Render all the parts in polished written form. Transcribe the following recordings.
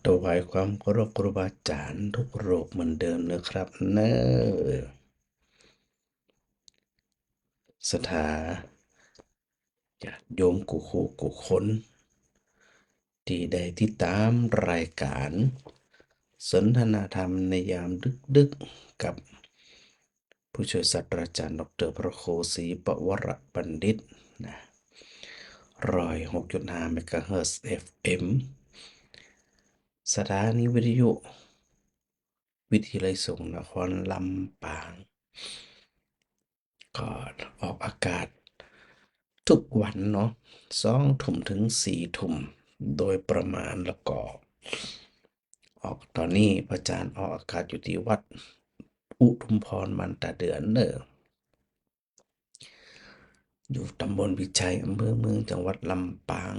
ถวายความเคารพครูบาอาจารย์ทุกรูปเหมือนเดิมนะครับเนอะศรัทธาญาติโยมกูคู่กูคนที่ได้ติดตามรายการสนทนาธรรมในยามดึกๆกับผู้ช่วยศาสตราจารย์ดรพระโคศรีปวรบัณฑิตนะ106.5เมกะเฮิรตซ์ FM สถานีวิทยุวิทยาลัยสงฆ์นครลำปางก็ออกอากาศทุกวันเนาะ2 ทุ่มถึง4 ทุ่มโดยประมาณแล้วก็ออกตอนนี้พระอาจารย์ออกอากาศอยู่ที่วัดอุทุมพรมันตาเดือนเนอะอยู่ตำบลวิชัยอำเภอเมืองจังหวัดลำปาง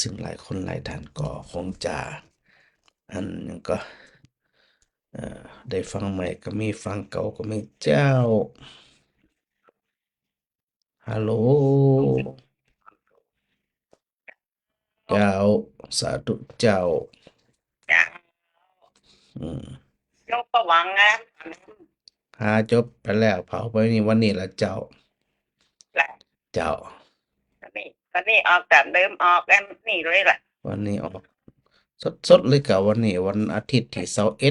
ซึ่งหลายคนหลายท่านก็คงจะอันยังก็ได้ฟังใหม่ก็มีฟังเก่าก็มีเจ้าฮัลโหลเจ้าสาธุเจ้าจ้ะอืมยกก็หวังนะจบไปแล้วเผาไปนี่วันนี้ละเจ้าแหละเจ้าตอนนี้ออกจากเดิมออกกันนี่เลยแหละวันนี้ออกสดๆเลยกับวันนี้วันอาทิตย์ที่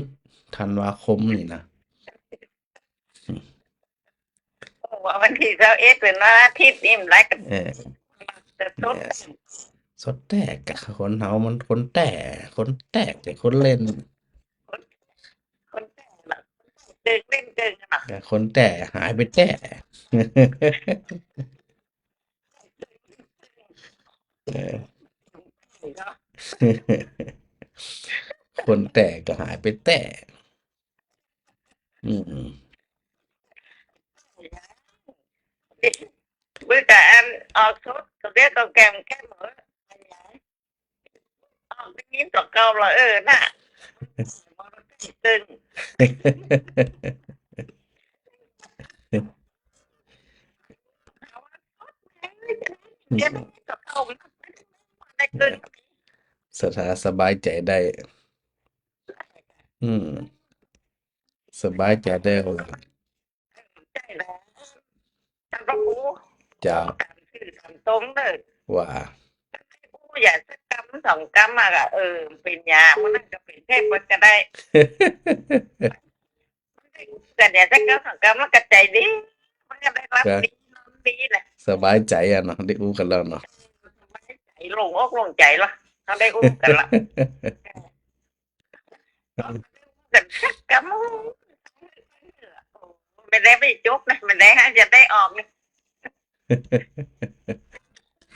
21 ธันวาคมนี่นะว่าวันที่21เป็นวันอาทิตย์นี่มันไรกันเออจะสดเนี่ยสดแตกอะคนเฮามันคนแต่คนแตกแต่คนเล่นคนคนแต่ละเดินเล่นเดินกันนะแต่คนแต่หายไปแต่เออคนแต่ก็หายไปแต่อืมเมื่อแต่อันออกสดก็เรียกก็แกมแก้มเหมือนออกได้ยินต่อเก่าละน่ะตึงเดี๋ยวต่อเก่ามันได้ตึงสถาสบายใจได้อืมสบายใจได้ว่าใช่แล้วฉันก็รู้จะการสื่อการตรงเลย ว่า กูอยากสักกำ2 กำอะเป็นยามันนั่นก็เป็นเทพมันก็ได้แต่เนี่ยสักกำ 2 กำมันก็ใจดีมันก็ได้รับก็ดีนอนดีแหละสบายใจอะเนาะได้อู้กันแล้วเนาะ ใจโล่งอกโล่งใจละเขาได้อุ้มกันละกันสักกำไม่ได้ไม่จบนะไม่ได้ฮะจะได้ออกนะ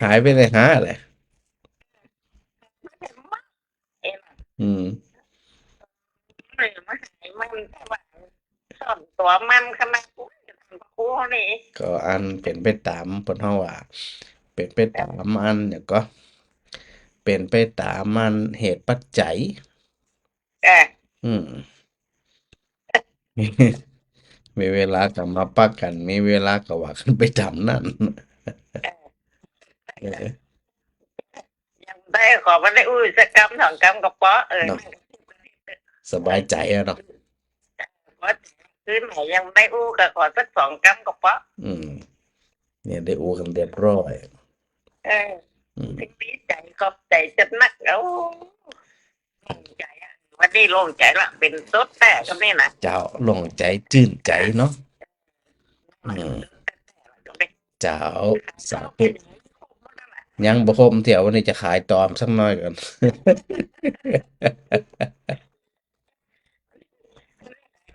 หายไปเลยหาอะไรไม่ได้มาเอ็นอืมไม่มาหายมันแต่ว่าสอนตัวมันขนาดกูนี่ก็อันเป็นไปตามเพิ่นเฮาว่าเป็นไปตามอันเนี่ยก็เป็นไปตามมันเหตุปัจจัยเอออืมมีเวลาก็มาปักกัน มีเวลาก็ว่ากันไปตามนั้นเออยังได้ขอมาได้อุ้ยสักกำ 2 กำก็พอเนาะสบายใจอะเนาะเพราะคืนไหนยังไม่อู้ก็ขอสัก2 กำก็พออืมเนี่ยได้อู้กันเรียบร้อยเอออืมถึงดีใจขอบใจจนนักแล้วโล่งใจอ่ะวันนี้โล่งใจละเป็นสดแต่ก็นี่นะเจ้าโล่งใจชื่นใจเนาะอืมเจ้าสาธุยังบ่ครบเที่ยววันนี้จะขายตอมสักหน่อยก่อน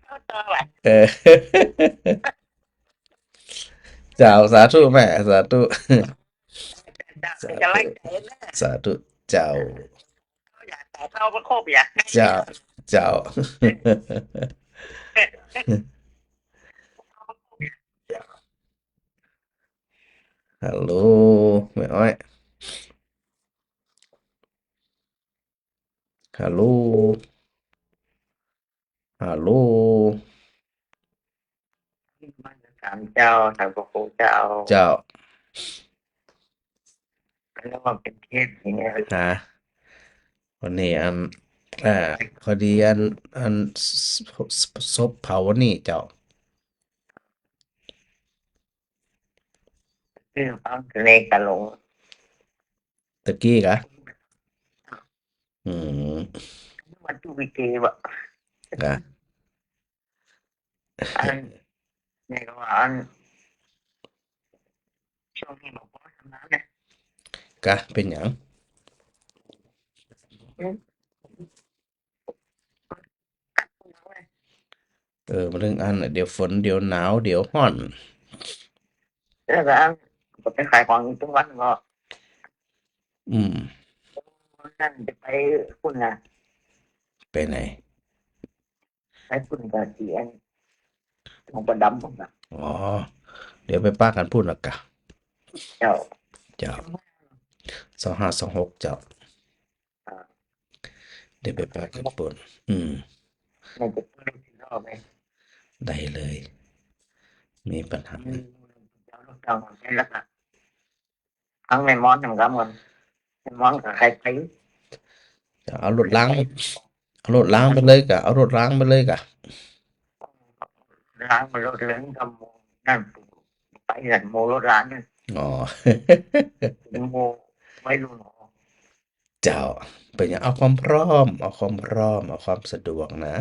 เข้าต่อว่ะเออ เจ้าสาธุแม่สาธุสาจะธุไล่ใจนะ สาธุเจ้าเขาอยากแต่เข้ามาครบอยากให้เจ้าเจ้าฮัลโหลแม่อ้อยฮัลโหลฮัลโหลถามเจ้าถามพระครูเจ้าเจ้าแล้วว่าเป็นเทพอย่างเงี้ยฮะวันนี้อัน อ่าพอดีอันซบเผานี่เจ้าคือฟังเลงตะหลงตะกี้กะอืมมันตู้วิเกวะกะอันนี่ก็ว่าอันช่วงที่บอกว่าทำน้ำเนี่ยกะเป็นหยังมันเรื่องอันน่ะเดี๋ยวฝนเดี๋ยวหนาวเดี๋ยวร้อนแล้วก็อันก็ไปขายของทุกวันก็ อืมนั่นจะไปคุณนะไปไหนไปคุณกับเสียนของประดำผมนะอ๋อเดี๋ยวไปป้ากันพูดละกะเจ้าเจ้า2526เจ้าเดี๋ยวไปป้ากันพูดอืมมันจะพูดอีกรอบไหมได้เลยมีปัญหาเจ้าลูกเจ้าของฉันแล้วก็ทั้งในมอนทำกับมันในมอนกับใครไปจะเอารถล้างเอารถล้างไปเลยกะเอารถล้างไปเลยกะล้างมันรถเล้งกับโมนั่นไปเห็นโมรถร้านนี่ อ๋อ โมไม่รู้หรอ เจ้าเป็นอย่างเอาความพร้อมเอาความพร้อมเอาความสะดวกนะ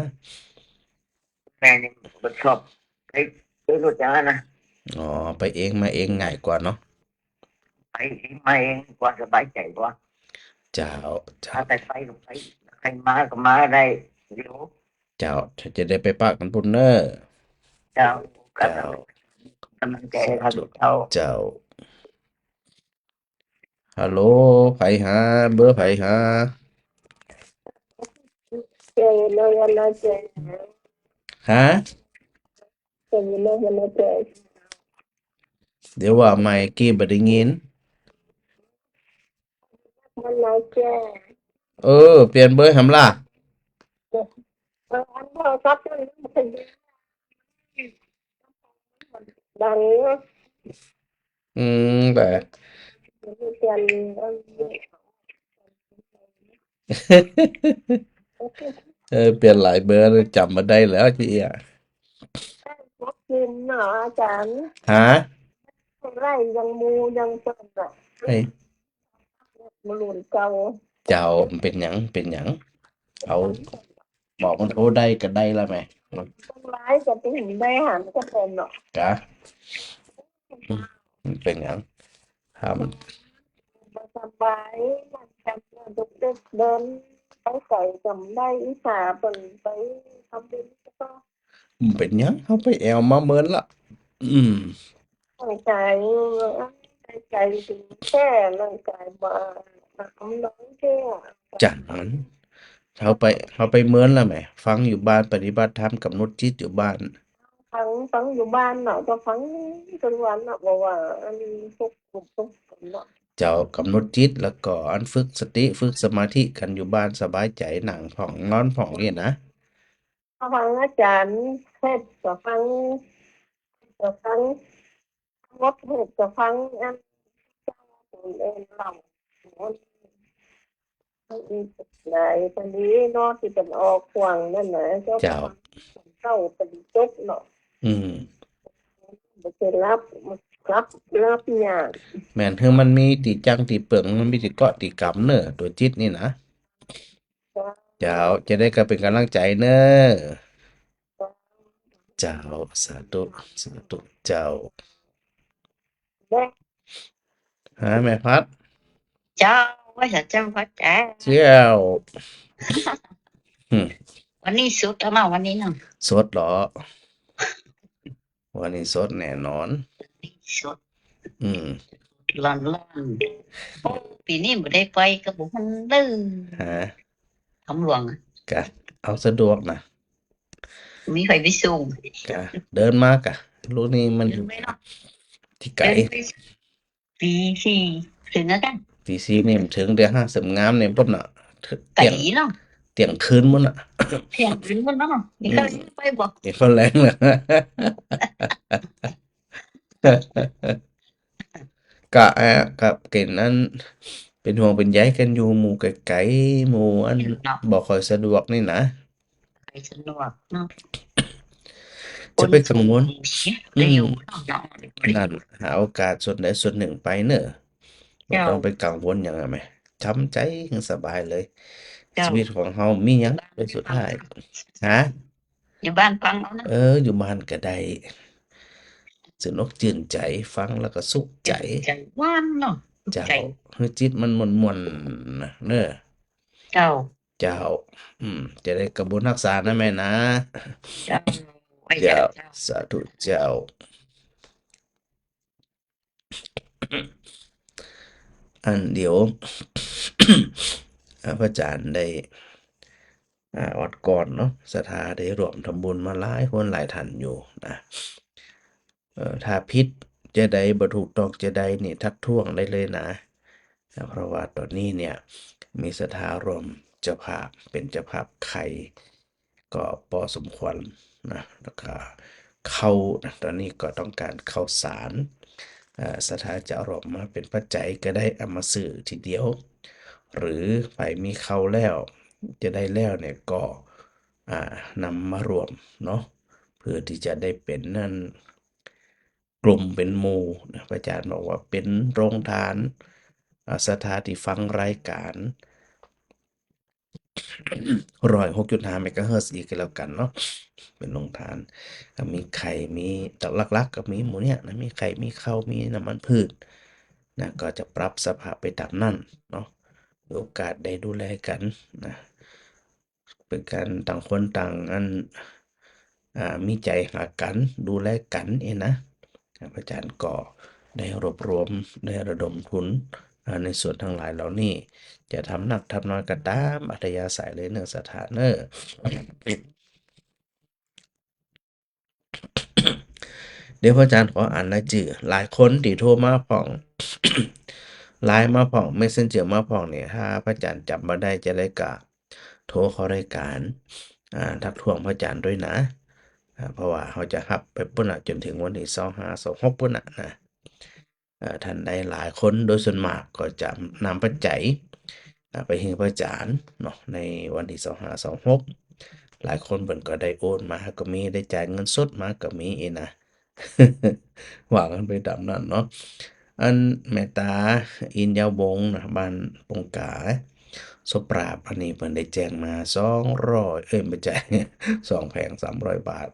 แม่นี่มันชอบไปรถจ้านะ อ๋อไปเองมาเองง่ายกว่าเนาะไปเองมาเองกว่าสบายใจกว่าเจ้าเจ้าถ้าแต่ไปก็ไปใครมาก็มาได้เดี๋ยวเจ้าถ้าจะได้ไปปะกันพุ่นเนอร์เจ้าก็ เจ้ากำลังใจสาครับธุเจ้าเจ้าฮัลโหลไผหาเบอร์ไผหาเจอเลยนะเจอฮะเจอเลยนะเจอเดี๋ยวว่าไม่กี้บ่ได้ยินมันนะเจอเปลี่ยนเบอร์หำล่ะอันเราครับมันดังแต่เปลี่ยนเปลี่ยนหลายเบอร์เลยจำมาได้แล้วจีอ่ะวัคซีนเนาะอาจารย์ฮะไร่ยังมูยังเปิดอ่ะไอ้มาหลุนเก่าเจ้ามันเป็นหยังเป็นหยังเอาบอกมันโทรได้ก็ได้ละไหมต้นไม้จะไปเห็นได้หันก็เป็นเนาะกะมันเป็นหยังทสบายมันจำดุกเดินเดินไปไก่จำได้อีสาเป็นไปทำเป็นก็ ำมันเป็นหยังเขาไปแอวมาเมินละร่างกายร่างกายถึงแค่ร่างกายมาทำน้องแค่จังนั้นเขาไปเมินละไหมฟังอยู่บ้านปฏิบัติธรรมกับนุชจิตอยู่บ้านฟังอยู่บ้านเนาะก็ฟังจนวันเนาะบอกว่าอันพวกกลุ่มพวกเนาะเจ้ากับนุชจิตแล้วก็อันฝึกสติฝึกสมาธิกันอยู่บ้านสบายใจหนังผ่องนอนผ่องเนี่ยนะฟังอาจารย์เทศก็ฟังงดเทศก็ฟังอันเจ้าตัวเองเราอีกไหนคนนี้เนาะที่เป็นออกขวางนั่นนะเจ้าเจ้าเข้าเป็นจบเนาะ อืมไม่ใช่รับเนี่ยแม่นคือมันมีตีจังตีเปิงมันมีตีเกาะตีกำเนอะตัวจิตนี่นะเจ้าจะได้ก็เป็นกำลังใจเนอะเจ้าสาธุสาธุเจ้าแม่หาแม่พัดเจ้าว่าจะเจ้าว่าแจ้เจ้าอืมวันนี้สุดแล้วเนาะวันนี้เนาะสดเหรอวันนี้สดแน่นอนสุดอืมร้อนปีนี้ไม่ได้ไปก็บอกมันดื้อฮะคำหลวงกะเอาสะดวกนะมีใครไปส่งกะเดินมากะลูกนี่มันอยู่ที่ไกลปีสี่ถึงแล้วกันตีซีนี่มันถึงเดี๋ยวห้าเสริมงามเนี่ยปุ๊บน่ะไก่เตียงเนาะเตียงคืนมั้งน่ะเพียงถึงมันเนาะนี่ก็ไปบอกเดี๋ยวเขาแรงเลย กะกินนั้น เป็นห่วงเป็นใยกันอยู่หมู่ไกลๆหมู่อันเนาะบ่ค่อยสะดวกนี่นะไปสะดวกเนาะคจะนสูงไปกังวลดีอืมได้อยู่เนาะเนาะบ่ได้นั่นอยู่หาโอกาสส่วนใดส่วนหนึ่งไปเนอะบ่เจ้าต้องไปกังวลหยังอะแหมทำใจให้สบายเลยเจ้าชีวิตของเฮามีหยังบ้านเป็นสุดฟังท้ายฮะอยู่บ้านฟังเอานะอยู่บ้านก็ได้สนอกชื่นใจฟังแล้วก็สุขใจ จะใจหวานเนาะเจ้าใจให้จิตมันม่วนๆนะเด้อเจ้าเจ้าจะได้กระบุญรักษานะแม่นะเจ้าไว้จะเจ้าเจ้าสาธุเจ้าอันเดี๋ยวพระอาจารย์ได้วัดก่อนเนาะศรัทธาได้ร่วมทำบุญมาหลายคนหลายท่านอยู่นะถ้าผิดจะใดบ่ถูกต้องจะใดนี่ทักท้วงได้เลยนะเพราะว่าตอนนี้เนี่ยมีศรัทธารวมเจ้าภาพเป็นเจ้าภาพไข่ก็พอสมควรนะแล้วก็ข้าวนะตอนนี้ก็ต้องการข้าวสารศรัทธาจะเอารวมมาเป็นปัจจัยก็ได้เอามาซื้อทีเดียว หรือไผมีข้าวแล้วจะได้แล้วเนี่ยก็นำมารวมเนาะเพื่อที่จะได้เป็นนั่นกลุ่มเป็นหมู่นะพระอาจารย์บอกว่าเป็นโรงทานศรัทธาที่ฟังรายการ106.5เมกะเฮิรตซ์อีกก็แล้วกันเนาะเป็นโรงทานก็มีไข่มีแต่หลักๆก็มีหมู่เนี้ยนะมีไข่มีข้าวมีน้ำมันพืชนะก็จะปรับสภาพไปตามนั้นเนาะมีโอกาสได้ดูแลกันนะเป็นการต่างคนต่างอันมีใจหากันดูแลกันเองนะพระอาจารย์ก็ได้รวบรวมได้ระดมทุนในส่วนทั้งหลายเหล่านี้จะทำหนักทำน้อยก็ตามอัธยาศัยเลยเนอะสถานเนอะเดี๋ยวพระอาจารย์ขออ่านรายชื่อหลายคนที่โทรมาผ่องไลน์มาผ่อง Messenger มาผ่องเนี่ยถ้าพระอาจารย์จำบ่ได้จะได้กะโทรเข้ารายการทักท้วงพระอาจารย์ด้วยนะเพราะว่าเขาจะรับไปปุ่นน่ะจนถึงวันที่25 26ปุ่นน่ะนะท่านใดหลายคนโดยส่วนมากก็จะนำปัจจัยไปให้พระอาจารย์เนาะในวันที่25 26หลายคนเพิ่นก็ได้โอนมาก็มีได้จ่ายเงินสดมาก็มีอีนะ ว่ากันไปตามนั้นเนาะอันแม่ตาอินยาววงศ์นะบ้านปงกาโสปราบอันนี้เพิ่นได้แจ้งมา200ไม่ใช่2แผง300บาท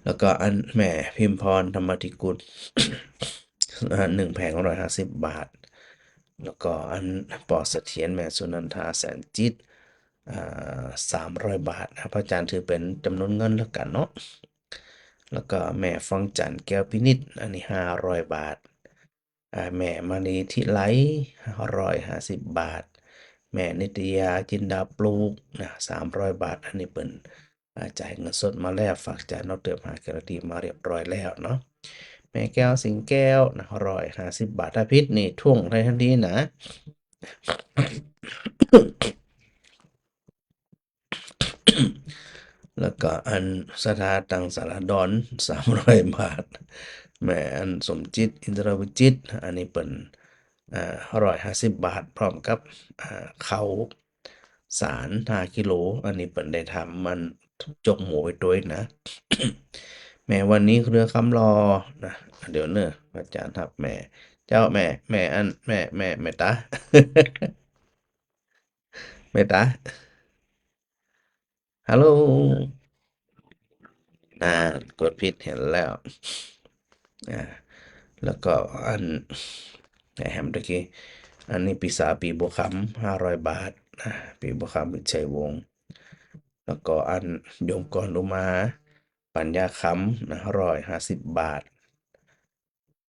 แล้วก็อันแม่พิมพรธรรมธิกุล1แผง150บาทแล้วก็อันปอเสถียรแม่สุนันทาแสนจิต300บาทนะพระอาจารย์ถือเป็นจำนวนเงินแล้วกันเนาะแล้วก็แม่ฟองจันทร์แก้วพินิจอันนี้500บาทแม่มณีทิไล150บาทแม่นิตยาจินดาปลูกนะ300บาทอันนี้เป็นจ่ายเงินสดมาแล้วฝากจ่ายนอกเติมหาแกรตีมาเรียบร้อยแล้วเนาะแม่แก้วสิงแก้วนะ150บาทถ้าพิษนี่ท่วงได้ทันทีนะ แล้วก็อันสถาตังสารดอน300บาทแม่อันสมจิตอินทรวิจิตรอันนี้เป็น150บาทพร้อมกับข้าวสาร5 กิโลอันนี้เป็นได้ทำมันจกหมูไปด้วยนะ แม่วันนี้เรือคำรอนะเดี๋ยวเนอะอาจารย์ครับแม่เจ้าแม่อันแม่ตาแม่ตาฮัลโหลกดผิดเห็นแล้วอ่าแล้วก็อันไหนแฮมตะกี้อันนี้ปีศาจปีบัวคำ500 บาทปีบัวคำวิชัยวงศ์แล้วก็อันโยมกรอุมาปัญญาคำ150 บาท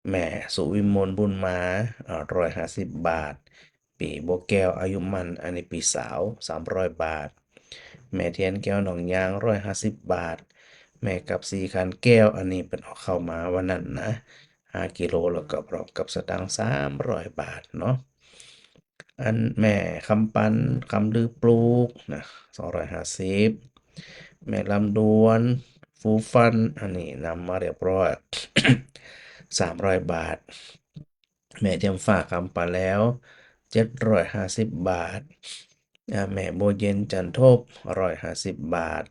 แม่สุวิมลบุญมา150 บาทปีบัวแก้วอายุมันอันนี้ปีสาว300 บาทแม่เทียนแก้วหนองยาง150 บาทแม่กับสีคันแก้วอันนี้เป็นเอาเข้ามาวันนั้นนะ5 กิโลแล้วก็พร้อมกับสตางค์300 บาทเนาะอันแม่คำปันคำลือปลูกนะ250แม่ลำดวนฟูฟันอันนี้นำมาเรียบร้อย 300 บาท แม่เทียมฝากคำปาแล้ว750 บาทแม่โบเย็นจันทบ150 บาท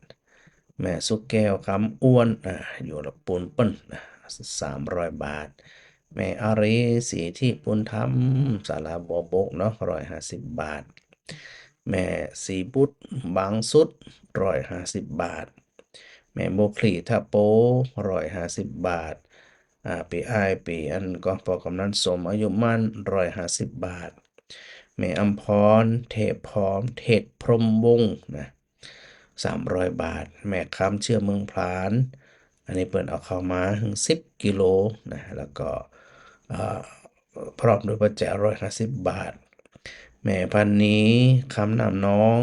แม่สุกแก้วคำอ้วนอยู่ละปูนเปิ้น300 บาท แม่อารีสีที่ปุณธรรมสาราบัวบกเนาะ150 บาท แม่สีบุตรบางสุด150 บาท แม่โบคลีทาโป150 บาทปีอ้ายปีอันก็พอกำนันสมอายุมั่น150 บาท แม่อัมพรเทพพร้อมเทศพรหมวงศ์นะ300 บาท แม่คำเชื่อเมืองพลาน อันนี้เปิดเอาเข้ามาถึง10 กิโลนะแล้วก็อ่าพร้อมด้วยปัจจัย150 บาท แม่พันนี้คำนำน้อง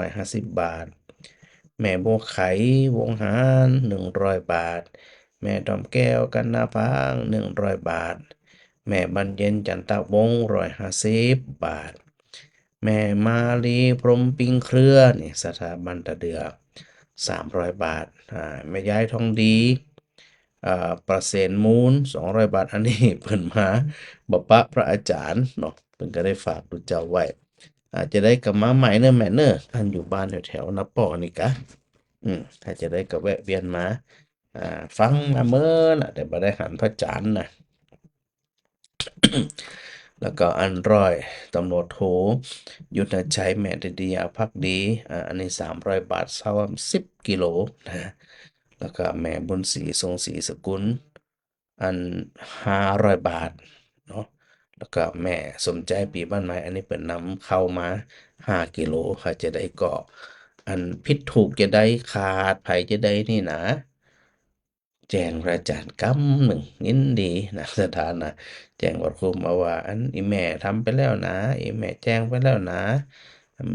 150 บาท แม่บัวไขวงหาร100 บาท แม่ดอมแก้วกันนาพาง100 บาท แม่บรรเย็นจันตะวงศ์150 บาท แม่มาลีพรหมปิงเครือนี่สถาบันตะเดือ300 บาทแม่ยายทองดีประเสนมูล200 บาท อันนี้เพิ่นมาบปะพระอาจารย์เนาะเพิ่นก็ได้ฝากดูเจ้าไว้อาจจะได้กลับมาใหม่เนอะแม่เนอะท่านอยู่บ้านแถวๆนับปอนี่กะถ้าจะได้ก็แวะเวียนมาฟังมาเมื่อน่ะแต่บ่ได้หันพระจันทร์นะ แล้วก็อันร้อยตำรวจโทยุทธชัยแม่ดียาพักดีอันนี้300 บาทเท่ากับ10 กิโลนะแล้วก็แม่บุญศรีทรงศรีสกุลอัน500 บาทเนาะแล้วก็แม่สมใจปีบ้านไม้อันนี้เป็นนำเข้ามา5 กิโลค่ะจะได้เกาะอันผิดถูกจะได้ขาดไผจะได้นี่นะ แจ้งพระอาจารย์กำหนึ่งยินดีนะสถานะแจ้งวัดคุมเอาว่าอันอีแม่ทำไปแล้วนะอีแม่แจ้งไปแล้วนะ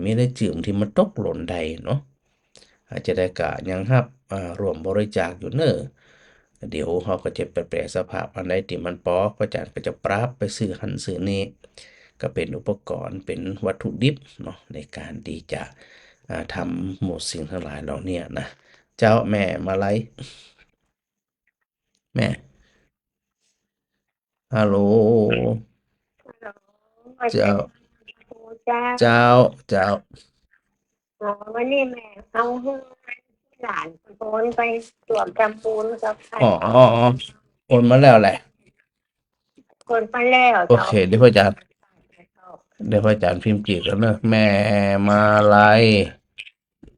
มีได้จืมที่มันตกหล่นใดเนาะอาจจะได้กะยังครับรวมบริจาคอยู่เนอะเดี๋ยวเขาก็จะไปแปลสภาพอันใดที่มันปอกพระอาจารย์ก็จะปรับไปซื้อหันซื้อนี้ก็เป็นอุปกรณ์เป็นวัตถุดิบเนาะในการที่จะทำหมดสิ่งทั้งหลายเหล่านี้นะเจ้าแม่มาไลยแม่ฮัลโหล ว่าจะ เจ้า โอ้จ้า เจ้า เจ้า วันนี้แม่เอาให้หลานโอนไปตรวจจำปูนกับใคร อ๋ออ๋ออ๋อโอนมาแล้วแหละ คนไปแล้ว โอเค เดี๋ยวพ่ออาจารย์พิมพ์จีบแล้วเนอะแม่มาลัย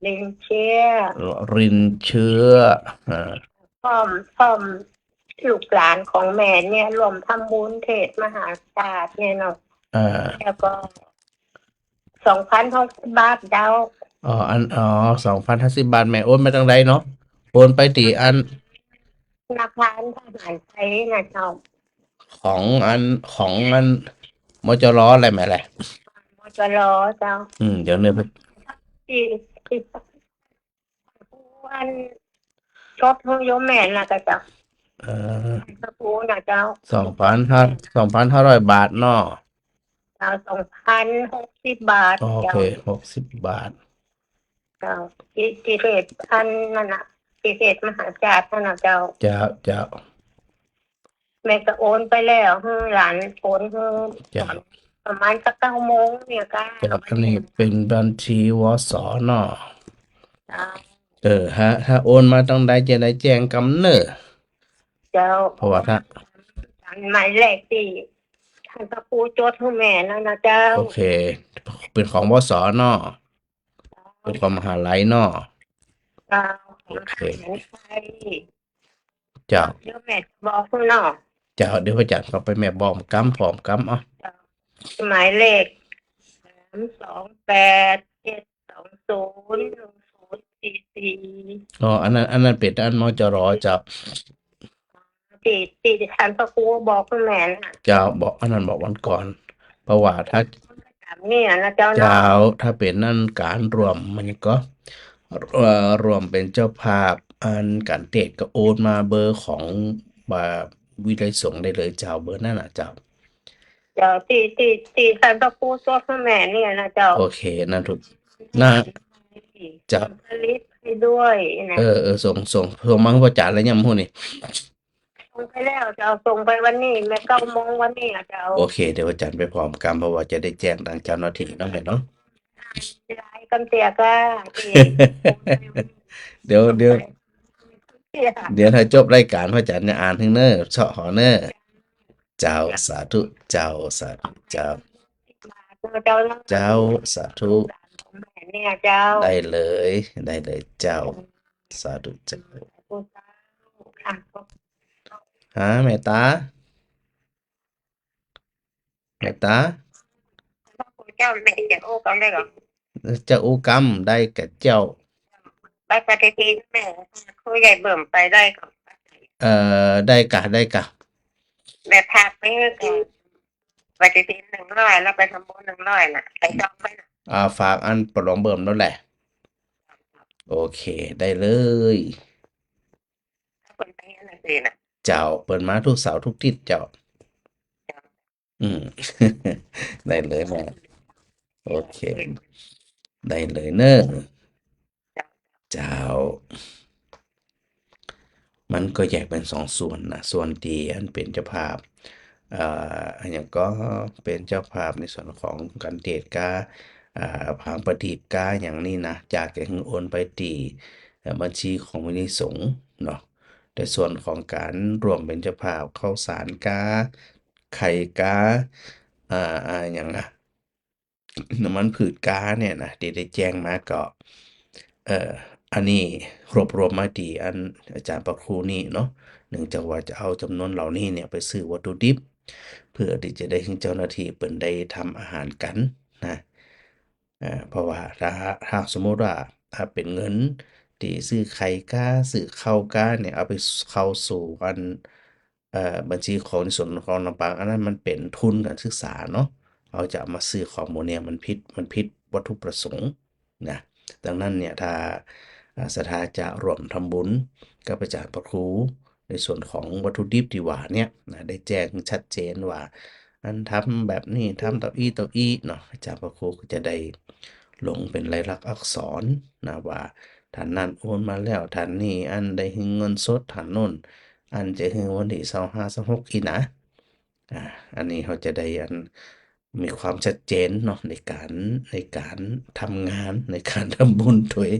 เรียนเชียร์ รินเชื้ออ่า พร้อมลูกหลานของแม่เนี่ยรวมทำบุญเทศมหาศาสตร์เนี่ยเนาะ อ่า แล้วก็2,060 บาทดาว 2,050 บาทแม่โอนมาตั้งใดเนาะโอนไปตีอัน ธนาคารทหารไทยนะเจ้า ของมจรอะไรแม่แหละ มจรเจ้า เดี๋ยวเนี่ย ที่อันชอบโยมแม่น่ะก็เจ้า เอ่อ พระครูนะเจ้า 2,500 บาทเนาะ เจ้า2,060 บาท โอ เจ้า เค60 บาท เจ้าที่เทศอันนั่นน่ะที่เทศมหาศาสตร์นั่นน่ะเจ้า เจ้า เจ้า แม่ก็โอนไปแล้วให้หลานโอนให้ เจ้า ประมาณสัก9 โมงเนี่ยก็ จากอันนี้เป็นบัญชีวสเนาะ เจ้า ถ้าโอนมาต้องได้จะได้แจ้งกำเนิด เจ้า เพราะว่าถ้า อันหมายเลขที่ท่านพระครูจดให้แม่นั่นนะเจ้า โอเค เป็นของวสเนาะเป็นของมหาลัยเนาะ เจ้า โอเค ใช่ เจ้า เดี๋ยวแม่จะบอกให้เนาะ เจ้าเดี๋ยวพระอาจารย์ก็ไปแม่บอกกำพร้อมกำหมายเลข328-720-1044อันนั้นเป็นอันมจรเจ้า ที่ท่านพระครูบอกให้แม่น่ะ เจ้าบอกอันนั้นบอกวันก่อน เพราะว่าถ้า เนี่ยนะเจ้าเนาะ เจ้าถ้าเป็นนั่นการรวมมันก็รวมเป็นเจ้าภาพอันการเทศก็โอนมาเบอร์ของวิไลสงฆ์ได้เลยเจ้าเบอร์นั่นน่ะเจ้า เจ้าที่ท่านพระครูจดให้แม่เนี่ยนะเจ้า โอเคนั่นถูกน่า เจ้า ผลิตให้ด้วยนะ ส่งมาให้พ่อจ๋าแล้วยังพูดนี่ ส่งไปแล้วจะเอาส่งไปวันนี้แม่9 โมงวันนี้จะเอา โอเคเดี๋ยวอาจารย์ไปพร้อมกันเพราะว่าจะได้แจ้งทางเจ้าหน้าที่เนาะแม่เนาะ หลายกันเตียก็ที่โอนไปวันนี้ เดี๋ยวส่ง เดี๋ยว ไปเตีย เดี๋ยวถ้าจบรายการพระอาจารย์จะอ่านให้เนอเฉาะหอเนอเจ้าสาธุเจ้าสาธุเจ้า เจ้าแล้ว เจ้าสาธุ ลูกหลานของแม่เนี่ยเจ้า ได้เลยได้เลยเจ้าสาธุเจ้า ผู้เจ้าค่ะก็ ฮะแม่ตาแม่ตา ผู้เจ้าแม่จะโอ้กันได้หรอ เจ้าอุกรรมได้กับเจ้า ไปปฏิทินแม่ครูใหญ่เบิ่มไปได้ก่อน ได้กะ แม่พาไปให้ก่อนปฏิทิน100แล้วไปทำบุญ100น่ะไปจองไปน่ะ ฝากอันปลองเบิ่มนั่นแหละโอเคได้เลย ถ้าคนไปนั่นน่ะสิน่ะ เจ้าเปิดมาทุกเสาร์ทุกทิศเจ้า อืม ได้เลยแม่โอเค ได้เลยเนอะเจ้า มันก็แยกเป็นสองส่วนนะส่วนที่อันเป็นเจ้าภาพอันอย่างก็เป็นเจ้าภาพในส่วนของการเทศน์กาผังประดิษฐ์กาอย่างนี้นะจากแก่โอนไปที่บัญชีของมูลนิธิสงฆ์เนาะแต่ส่วนของการรวมเป็นเจ้าภาพข้าวสารกาไข่กาอย่างน้ำมันพืชกาเนี่ยนะที่ได้แจ้งมาก็อันนี้รวบรวมมาที่อันอาจารย์ประครูนี่เนาะเนื่องจากว่าจะเอาจำนวนเหล่านี้เนี่ยไปซื้อวัตถุดิบ เพื่อที่จะได้ให้เจ้าหน้าที่เปิ่นได้ทำอาหารกันนะเพราะว่าถ้าสมมุติว่าถ้าเป็นเงินที่ซื้อไข่กาซื้อข้าวกาเนี่ยเอาไปเข้าสู่อันบัญชีของในส่วนของลำปางอันนั้นมันเป็นทุนการศึกษาเนาะเอาจะเอามาซื้อข้อมูลเนี่ยมันผิดวัตถุประสงค์นะดังนั้นเนี่ยถ้าศรัทธาจะร่วมทำบุญกับอาจารย์พระครู ในส่วนของวัตถุดิบที่ว่าเนี่ยนะได้แจ้งชัดเจนว่าอันทำแบบนี้ทำเต้าอี้เนาะอาจารย์พระครูก็จะได้ลงเป็นลายลักษณ์อักษรนะว่าท่านนั้นโอนมาแล้วท่านนี้อันได้เงินสดท่านโน้นอันจะให้วันที่25 26อีกนะอ่าอันนี้เขาจะได้อันมีความชัดเจนเนาะในการทำงานในการทำบุญโดย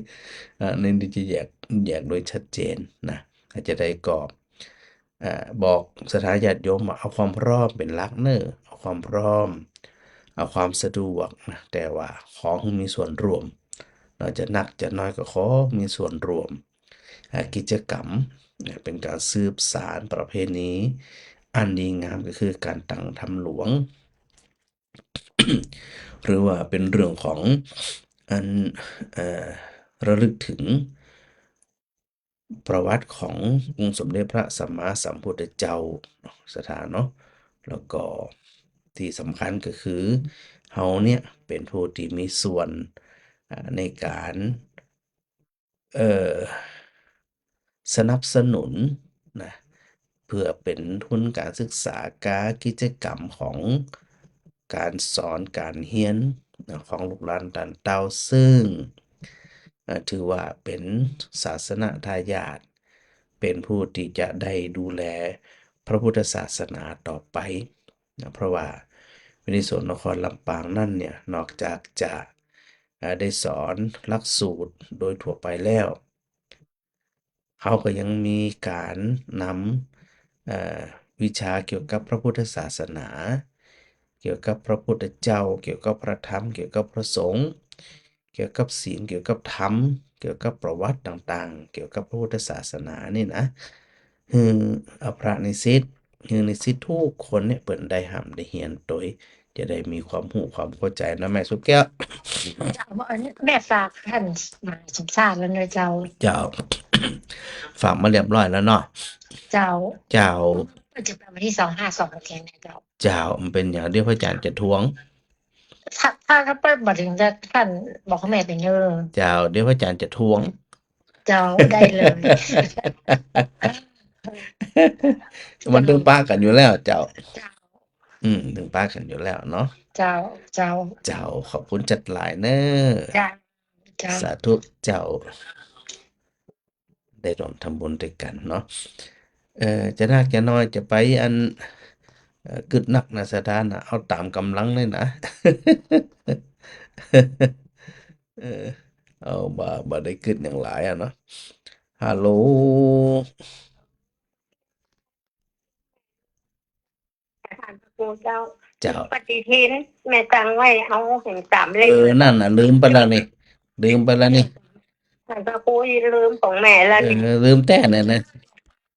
ในที่จะแยกโดยชัดเจนนะ อาจจะได้กรอบบอกสถานญาติโยมว่าเอาความพร้อมเป็นหลักเนอะเอาความพร้อม เอาความสะดวกนะแต่ว่าขอให้มีส่วนร่วมเราจะหนักจะน้อยก็ขอมีส่วนร่วมกิจกรรมเนี่ยเป็นการสืบสานประเพณีอันดีงามก็คือการตั้งธรรมหลวง หรือว่าเป็นเรื่องของอันระลึกถึงประวัติขององค์สมเด็จพระสัมมาสัมพุทธเจ้าเนาะสถานเนาะแล้วก็ที่สำคัญก็คือเฮาเนี่ยเป็นผู้ที่มีส่วนในการเอ่อสนับสนุนนะเพื่อเป็นทุนการศึกษาการกิจกรรมของการสอนการเรียนของลูกหลานต่านเต้าซึ่งถือว่าเป็นศาสนทายาทเป็นผู้ที่จะได้ดูแลพระพุทธศาสนาต่อไปนะเพราะว่าวินิส่วนนครลำปางนั่นเนี่ยนอกจากจะได้สอนหลักสูตรโดยทั่วไปแล้วเขาก็ยังมีการนำวิชาเกี่ยวกับพระพุทธศาสนาเกี่ยวกับพระพุทธเจ้าเกี่ยวกับพระธรรมเกี่ยวกับพระสงฆ์เกี่ยวกับศีลเกี่ยวกับธรรมเกี่ยวกับประวัติต่างๆเกี่ยวกับพระพุทธศาสนานี่นะคือพระนิสิตคือนิสิตทุกคนเนี่ยเปิ่นได้หำได้เรียนโดยจะได้มีความรู้ความเข้าใจนะแม่สุแก้ว เจ้าว่าอันนี้แม่ฝากท่านมาสมชาติแล้วเนอะเจ้า เจ้า ฝากมาเรียบร้อยแล้วเนาะ เจ้า เจ้า มันจะเป็นวันที่252เทียนนะเจ้า เจ้ามันเป็นอย่างเดียวพระอาจารย์จะทวง ถ้าเปิ้ลมาถึงจะท่านบอกให้แม่ไปเนอะ เจ้าเดี๋ยวพระอาจารย์จะทวง เจ้าได้เลย มันถึงป้ากันอยู่แล้ว เจ้า เจ้า ถึงป้ากันอยู่แล้วเนาะ เจ้า เจ้า เจ้าขอบคุณจัดหลายเนอะ เจ้า เจ้า สาธุเจ้า ได้ร่วมทำบุญด้วยกันเนาะ จะนักจะน้อยจะไปอันกึดนักนะสถานนะเอาตามกำลังเลยนะ เออเอาบ่ได้กึดอย่างหลายอะเนาะฮัลโหลผ่านพระครูเจ้าเจ้าปฏิทินแม่ตั้งไว้เอาเห็น3เล่มนั่นน่ะลืมไปแล้วนี่ลืมไปแล้วนี่ ผ่านพระครูลืมของแม่แล้วนี่ ลืมแต่เนี่ยนะ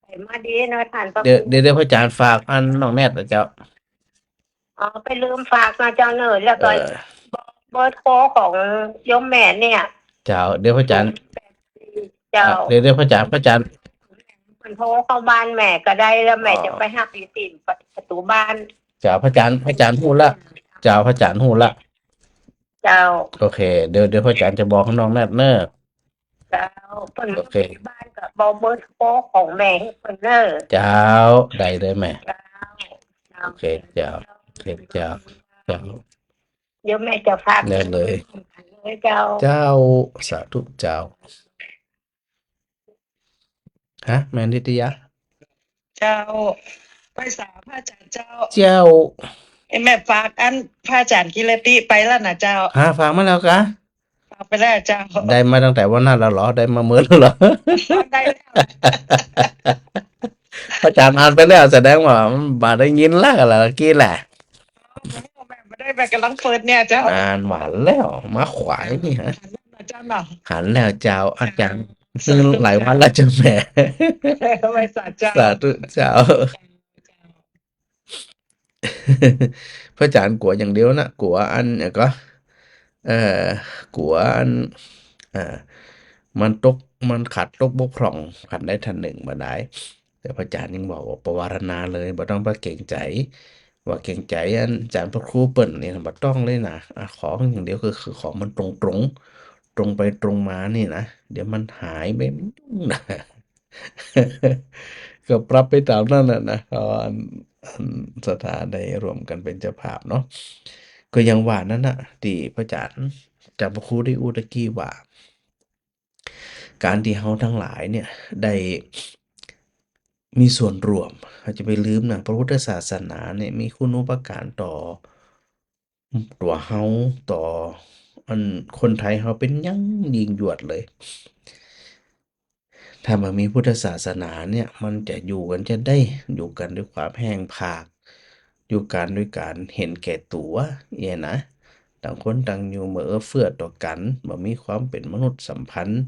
ใส่มาดีเนาะผ่านพระค เดี๋ยว รู เดี๋ยวพระอาจารย์ฝากอันน้องแนทนะเจ้า อ๋อไปลืมฝากมาเจ้าเนิร์ดแล้ว เอ ก็ อ เบอร์โทรของโยมแม่เนี่ย เจ้าเดี๋ยวพระอาจารย์ เจ้า เดี๋ยวพระอาจารย์ มันโทรเข้าบ้านแม่ก็ได้แล้วแม่ อ๋อ จะไปหักอีตินประตูบ้าน เจ้าพระอาจารย์พูดละเจ้าพระอาจารย์พูดละ เจ้า โอเคเดี๋ยวพระอาจารย์จะบอกให้น้องแนทเนอะ เจ้าเพิ่น โอเค ที่บ้านก็บอกเบอร์โทรของแม่ให้เพิ่นเด้อ เจ้าได้เลยแม่ เจ้าเจ้า โอเคเจ้าโอเคเจ้า เจ้า เดี๋ยวแม่จะฝาก ได้เลย เจ้า เจ้าสาธุเจ้าฮะแม่นิตยา เจ้าไปสาพระอาจารย์เจ้า เจ้า ไอ้แม่ฝากอันพระอาจารย์กิรติไปแล้วนะเจ้า ฟังมาแล้วกะ ฝากไปแล้วเจ้า ได้มาตั้งแต่วันนั้นแล้วเหรอได้มาเมื่อแล้วเหรอ ได้แล้ว พระอาจารย์อ่านไปแล้วแสดงว่าบ่ได้ยินแล้วกันละกี้แหละ แม่ไม่ได้ไปกำลังเปิดเนี่ยเจ้า อ่านหวานแล้วมาขวายนี่ฮะ เจ้าเนาะ หันแล้วเจ้าอาจารย์ซึ่งหลายวันแล้วเจ้าแม่ ไปสาเจ้า สาธุเจ้า พระอาจารย์กลัวอย่างเดียวนะกลัวอันเนี่ยก็เอ่อกลัวอันอ่ามันมันขัดตกบกพร่องขัดได้ทันหนึ่งมาได้ แต่พระอาจารย์ยังบอกว่าประวารณาเลยบ่ต้องไปเกรงใจ ว่าเกรงใจอันอาจารย์พระครูเปิ้นเนี่ยบ่ต้องเลยนะขออย่างเดียวคือขอมันตรงไปตรงมานี่นะเดี๋ยวมันหายไปมันยุ่งนะ ก็ปรับไปตามนั้นนะอันสถานได้รวมกันเป็นเจ้าภาพเนาะก็ยังว่านั่นน่ะที่พระอาจารย์จำพระครูได้อุตะกี้ว่า การที่เฮาทั้งหลายเนี่ยได้มีส่วนร่วมเราจะไปลืมนะพระพุทธศาสนาเนี่ยมีคุณูปการต่อตัวเฮาต่ออันคนไทยเฮาเป็นอย่างยิ่งยวดเลย ถ้ามันมีพุทธศาสนาเนี่ยมันจะอยู่กันจะได้อยู่กันด้วยความแห้งผาก อยู่กันด้วยการเห็นแก่ตัวนะต่างคนต่างอยู่เหมือเฟื่อต่อกันบ่มีความเป็นมนุษย์สัมพันธ์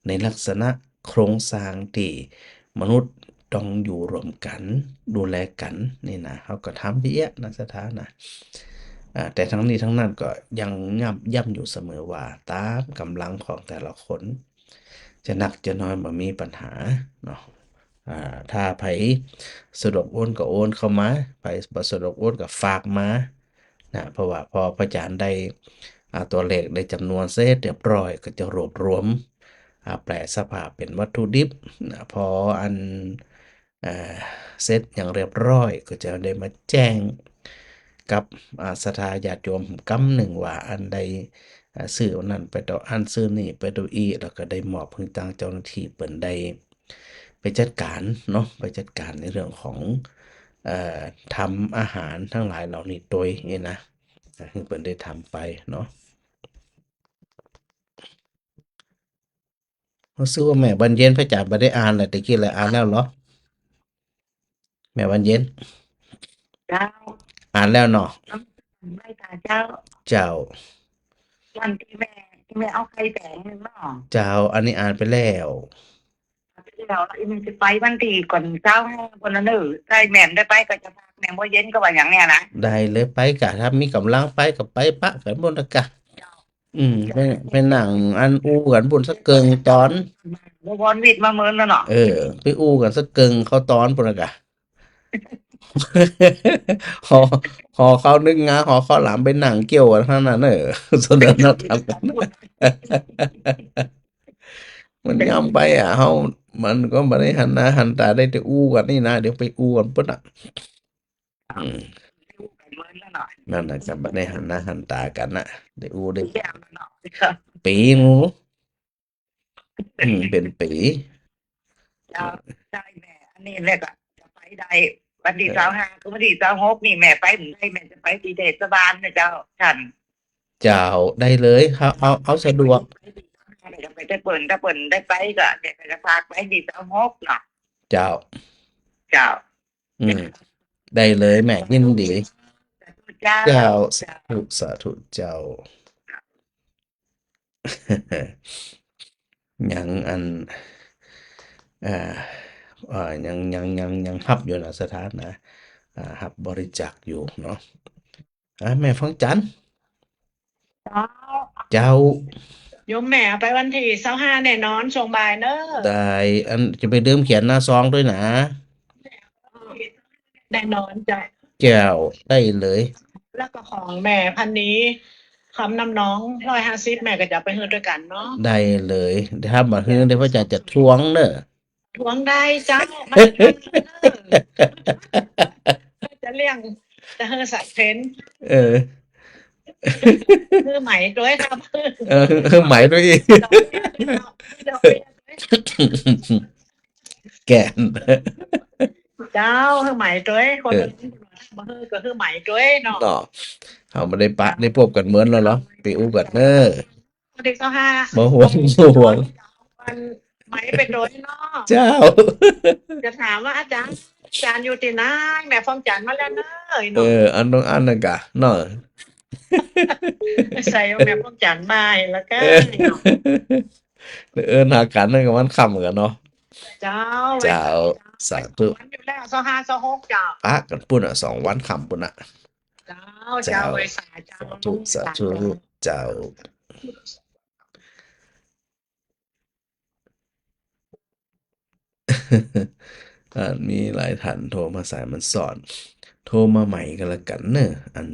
ในลักษณะโครงสร้างที่มนุษย์ต้องอยู่รวมกันดูแลกันนี่นะเขาก็ทำเยอะนะสถานะแต่ทั้งนี้ทั้งนั้นก็ยังย่ำอยู่เสมอว่าตามกำลังของแต่ละคน จะหนักจะน้อยบ่มีปัญหาเนาะถ้าไผสะดวกโอนก็โอนเข้ามาไผบ่สะดวกโอนก็ฝากมานะเพราะว่าพอพระอาจารย์ได้ตัวเลขได้จำนวนเสร็จเรียบร้อยก็จะรวบรวมแปลสภาพเป็นวัตถุดิบนะพออันอ่าเสร็จอย่างเรียบร้อยก็จะได้มาแจ้งกับศรัทธาญาติโยมกำหนึ่งว่าอันใด ซื้ออันนั้นไปต่ออันซื้อนี่ไปต่ออีแล้วก็ได้มอบให้ทางเจ้าหน้าที่เปิ่นได้ไปจัดการเนาะไปจัดการในเรื่องของทำอาหารทั้งหลายเหล่านี้โดยนี่นะให้เปิ่นได้ทำไปเนาะรู้สึกว่าแม่บรรเย็นพระอาจารย์บ่ได้อ่านเลยตะกี้เลยอ่านแล้วเหรอแม่บรรเย็น เจ้า อ่านแล้วเนาะ ไม่ตาเจ้า เจ้า วันที่แม่เอาไข่แดงเนาะ เจ้าอันนี้อ่านไปแล้ว แล้วอีมันจะไปวันที่ก่อนเจ้าคนละนึได้แม่มได้ไปก็จะพาแม่บ่เย็นก็ว่าอย่างเนี้ยนะ ได้เลยไปกะถ้ามีกำลังไปก็ไปปะกันบนตะกะไปนั่งอันอู้กันบนสักเกิงตอน บ่วอนวิทย์มาเมินแล้วเนาะ ไปอู้กันสักเกิงเขาตอนปุ่นน่ะกะ หอเขานึกงาหอเขาหลามไปนั่งเกี่ยวกันทั้งนั้นแสดงนักทำกัน มันย่ำไปเฮามันก็บ่ได้หันหน้าหันตาได้แต่อู้กันนี่นะเดี๋ยวไปอู้กันปุ่นน่ะอืม เมินแล้วเนาะ นั่นน่ะจะบ่ได้หันหน้าหันตากันน่ะได้อู้ได้ แย่แล้วเนาะ ปีหนูเป็นปี เจ้าใช่แม่ อันนี้แหละก็จะไปได้วันที่ เออ 25คือวันที่26นี่แม่ไปถึงได้แม่จะไปที่เทศบาลนะเจ้าฉัน เจ้าได้เลยครับเอาสะดวก จะไปได้เปิ่นถ้าเปิ่นได้ไปก็เดี๋ยวจะพาไปที่26เนาะ เจ้า เจ้า อืม ได้เลยแม่ยินดี เจ้า เจ้าสาธุสาธุเจ้า ยังอันอ่ายังฮับอยู่นะสถานนะฮับบริจาคอยู่เนาะแม่ฟังจันทร์ เจ้า เจ้า โยมแม่ไปวันที่25แน่นอนช่วงบ่ายเนอะ ได้อันจะไปเดิมเขียนหน้าซองด้วยนะ แน่นอนจ้ะ แก้วได้เลย แล้วก็ของแม่พันนี้คำนำน้อง150แม่ก็จะไปเฮือด้วยกันเนาะ ได้เลยถ้ามาฮื้อเดี๋ยวพระอาจารย์จะทวงเนอะ ทวงได้เจ้ามันทันเนอะจะเลี้ยงจะเฮือใส่เพน เออ คือไหมด้วยครับ หมายด้วยอีก ดอกเบี้ยด้วย แก่น เจ้าคือไหมด้วยคน เออ นั้นมาเฮือก็คือไหมด้วยเนาะ เนาะเขาไม่ได้ปะได้พบกันเหมือนแล้วเหรอไปอู้กันเนอะ วันที่25 บ่ห่วงบ่ห่วง วันไหมไปโดยเนาะ เจ้า จะถามว่าอาจารย์อยู่ที่ไหนแม่ฟ้องจันทร์มาแล้วเนอะ เอ เนาะ อ อันนั้นอันนั้นกะเนาะ ใส่ว่าแม่ฟ้องจันทร์มาแล้วก็ หากันนั่นก็มันค่ำกันเนาะ เจ้า เจ้าสาธุ วันอยู่แล้ว25 26เจ้า ปะกันปุ่นอ่ะ2 วันค่ำปุ่นอ่ะ เจ้าไว้สาเจ้า สาธุสาธุเจ้า มีหลายท่านโทรมาสายมันสอน โทรมาใหม่กันละกันเนอะอัน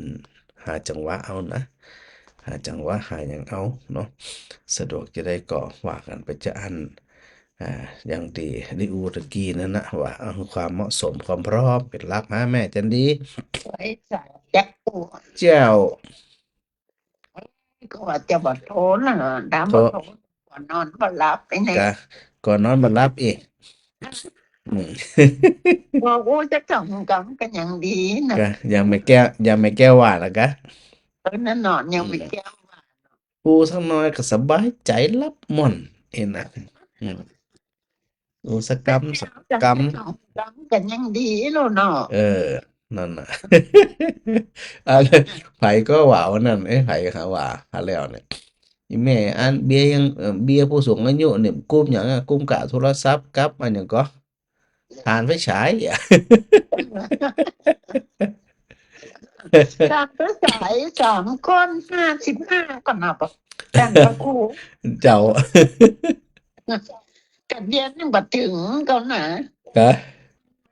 หาจังหวะเอานะ หาจังหวะหาอย่างเอาเนาะสะดวกจะได้ก่อว่ากันไปจะอันอย่างดีได้อูตะกี้นั่นนะว่าเอาความเหมาะสมความพร้อมเป็นหลักแม่จันดี ไว้ใส่แจ็คปู เจ้า ก็ว่าจะบอโทนน่ะดามบอโทนก่อนนอนก็หลับไปไหน กะก่อนนอนมารับอีกอืม บอกว่าจะต้องกันกันอย่างดีนะ กะยังไม่แก้วว่าละกะ นั่นนอนยังไม่แก้วว่า ปูสักหน่อยก็สบายใจรับหม่อนเอ็นนะอืมดูสักกำสักก กันกันอย่างดีแล้วเนาะ ำนั่นน่ะ ไผก็ว่าวันนั้นไผก็หาว่าหาแล้วเนี่ยอีแม่อันเบี้ยยังเบี้ยผู้สูงอายุเนี่ยกลุ่มหยังอะกลุ่มกะโทรศัพท์กับอันหยังก็ทานไฟฉายอะ จากก็สาย3 คน55ก็นับแต่งกระคู เจ้า กันเดียนยังบ่ถึงก็นะ กะ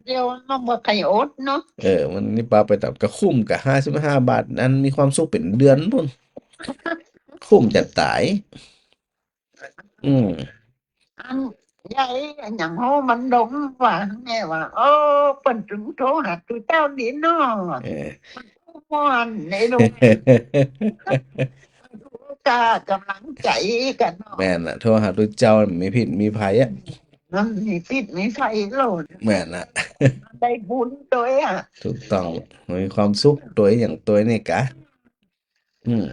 เดียวมันบ่ใครอดเนาะ มันนี่ปลาไปตับกะคุ้มกะ55 บาทอันมีความสุขเป็นเดือนพุ่นคุ้มจะตาย อืม อันใหญ่อย่างโหมันดงว่าแม่ว่าโอ้เปิ้นถึงโทรหาตัวเจ้าดีเนาะ เออ ม่วนในโรง กากำลังใจกันเนาะ แม่นน่ะโทรหาตัวเจ้ามีผิดมีภัยอ่ะ มันมีปิดมีไฟโลด แม่นน่ะ ได้บุญด้วยอ่ะ ถูกต้องมีความสุขตัวอย่างตัวนี่กะ อืม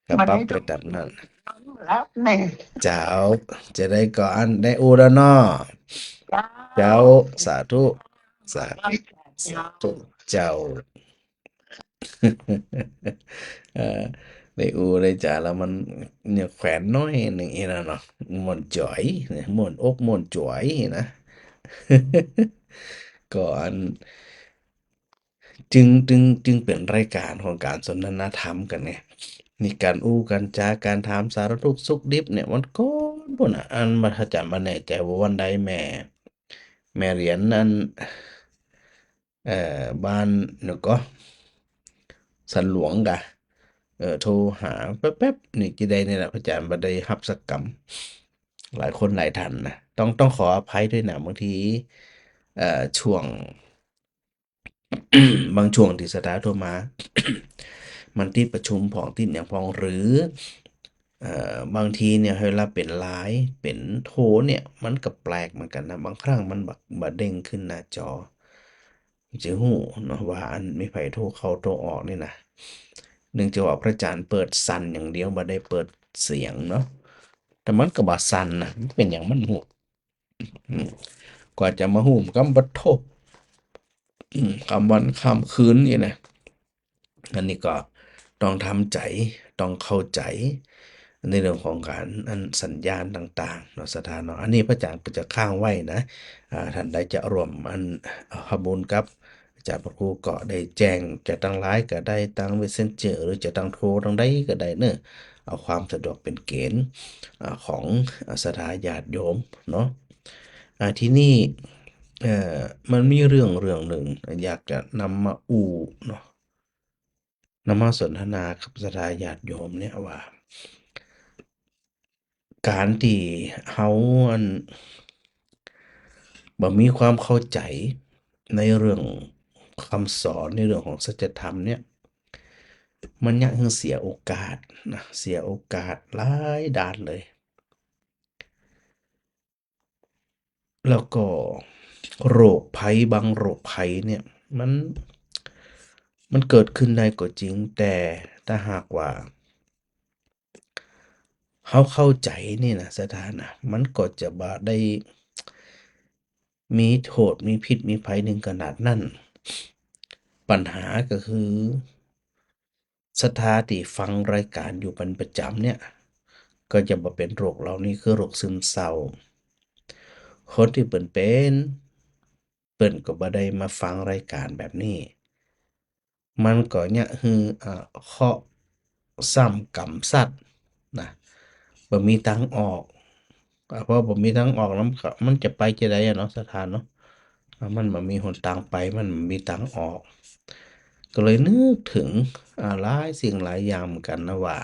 ก็ปรับไปตามนั้น รับแน่ เจ้าจะได้ก่อนได้อูแล้วเนาะ เจ้าสาธุสาธุเจ้า ได้อูได้จ่าแล้วมันเนี่ยแขวนน้อยหนึ่งอีนะเนาะม่วนจ่อยเนี่ยม่วนอกม่วนจ่อยนะ ก่อนจึงเป็นรายการของการสนทนาธรรมกันไงนี่การอู้กันจาการถามสารทุกข์สุขดิบเนี่ยมันก่อนพุ่นน่ะอันมาถ้าจำมาแน่ใจว่าวันใดแม่เหรียญนั้นบ้านเนาะก็สันหลวงกะโทรหาแป๊บๆนี่จีได้นี่แหละพระอาจารย์บ่ได้รับสักกรรมหลายคนหลายท่านนะต้องขออภัยด้วยนะบางทีช่วง บางช่วงที่สตาร์ทโทรมา มันติดประชุมพองติดอย่างพองหรือ บางทีเนี่ยเวลาเป็นไลน์เป็นโทรเนี่ยมันก็แปลกเหมือนกันนะบางครั้งมันบักเด้งขึ้นหน้าจอจะหู้เนาะว่าอันมีไผโทรเข้าโทรออกนี่นะเนื่องจากว่าพระอาจารย์เปิดสั่นอย่างเดียวบ่ได้เปิดเสียงเนาะแต่มันก็บ่สั่นนะมันเป็นอย่างมันหูอืมกว่าจะมาหูมันก็บ่โทรคำวันคำคืนนี่นะอันนี้ก็ต้องทำใจต้องเข้าใจในเรื่องของการอันสัญญาณต่างๆเนาะสถานเนาะอันนี้พระอาจารย์ก็จะข้างไว้นะท่านใดจะร่วมอันทำบุญกับอาจารย์พระครูก็ได้แจ้งจะตั้งไลน์ก็ได้ตั้ง Messenger หรือจะตั้งโทรตั้งใดก็ได้เนอะเอาความสะดวกเป็นเกณฑ์ของศรัทธาญาติโยมเนาะที่นี่มันมีเรื่องหนึ่งอยากจะนำมาเนาะนำมาสนทนากับศรัทธาญาติโยมเนี่ยว่า การที่เขาอันบ่มีความเข้าใจในเรื่องคำสอนในเรื่องของสัจธรรมเนี่ยมันยังเสียโอกาสนะเสียโอกาสหลายด้านเลย แล้วก็โรคภัยบางโรคภัยเนี่ยมันเกิดขึ้นได้ก็จริงแต่ถ้าหากว่าเขาเข้าใจนี่นะสถานะมันก็จะบ่ได้มีโทษมีพิษมีภัยถึงขนาดนั้นปัญหาก็คือศรัทธาที่ฟังรายการอยู่เป็นประจำเนี่ยก็จะบ่เป็นโรคเหล่านี้คือโรคซึมเศร้าคนที่เปิ้นก็บ่ได้มาฟังรายการแบบนี้ มันก็เนี่ยคือเคราะห์ซ้ำกรรมสัตว์นะบ่มีทางออกเพราะบ่มีทางออกแล้วมันจะไปจะไดอะเนาะสถานเนาะมันบ่มีหนทางไปมันบ่มีทางออก ก็เลยนึกถึงหลายสิ่งหลายอย่างเหมือนกันนะว่า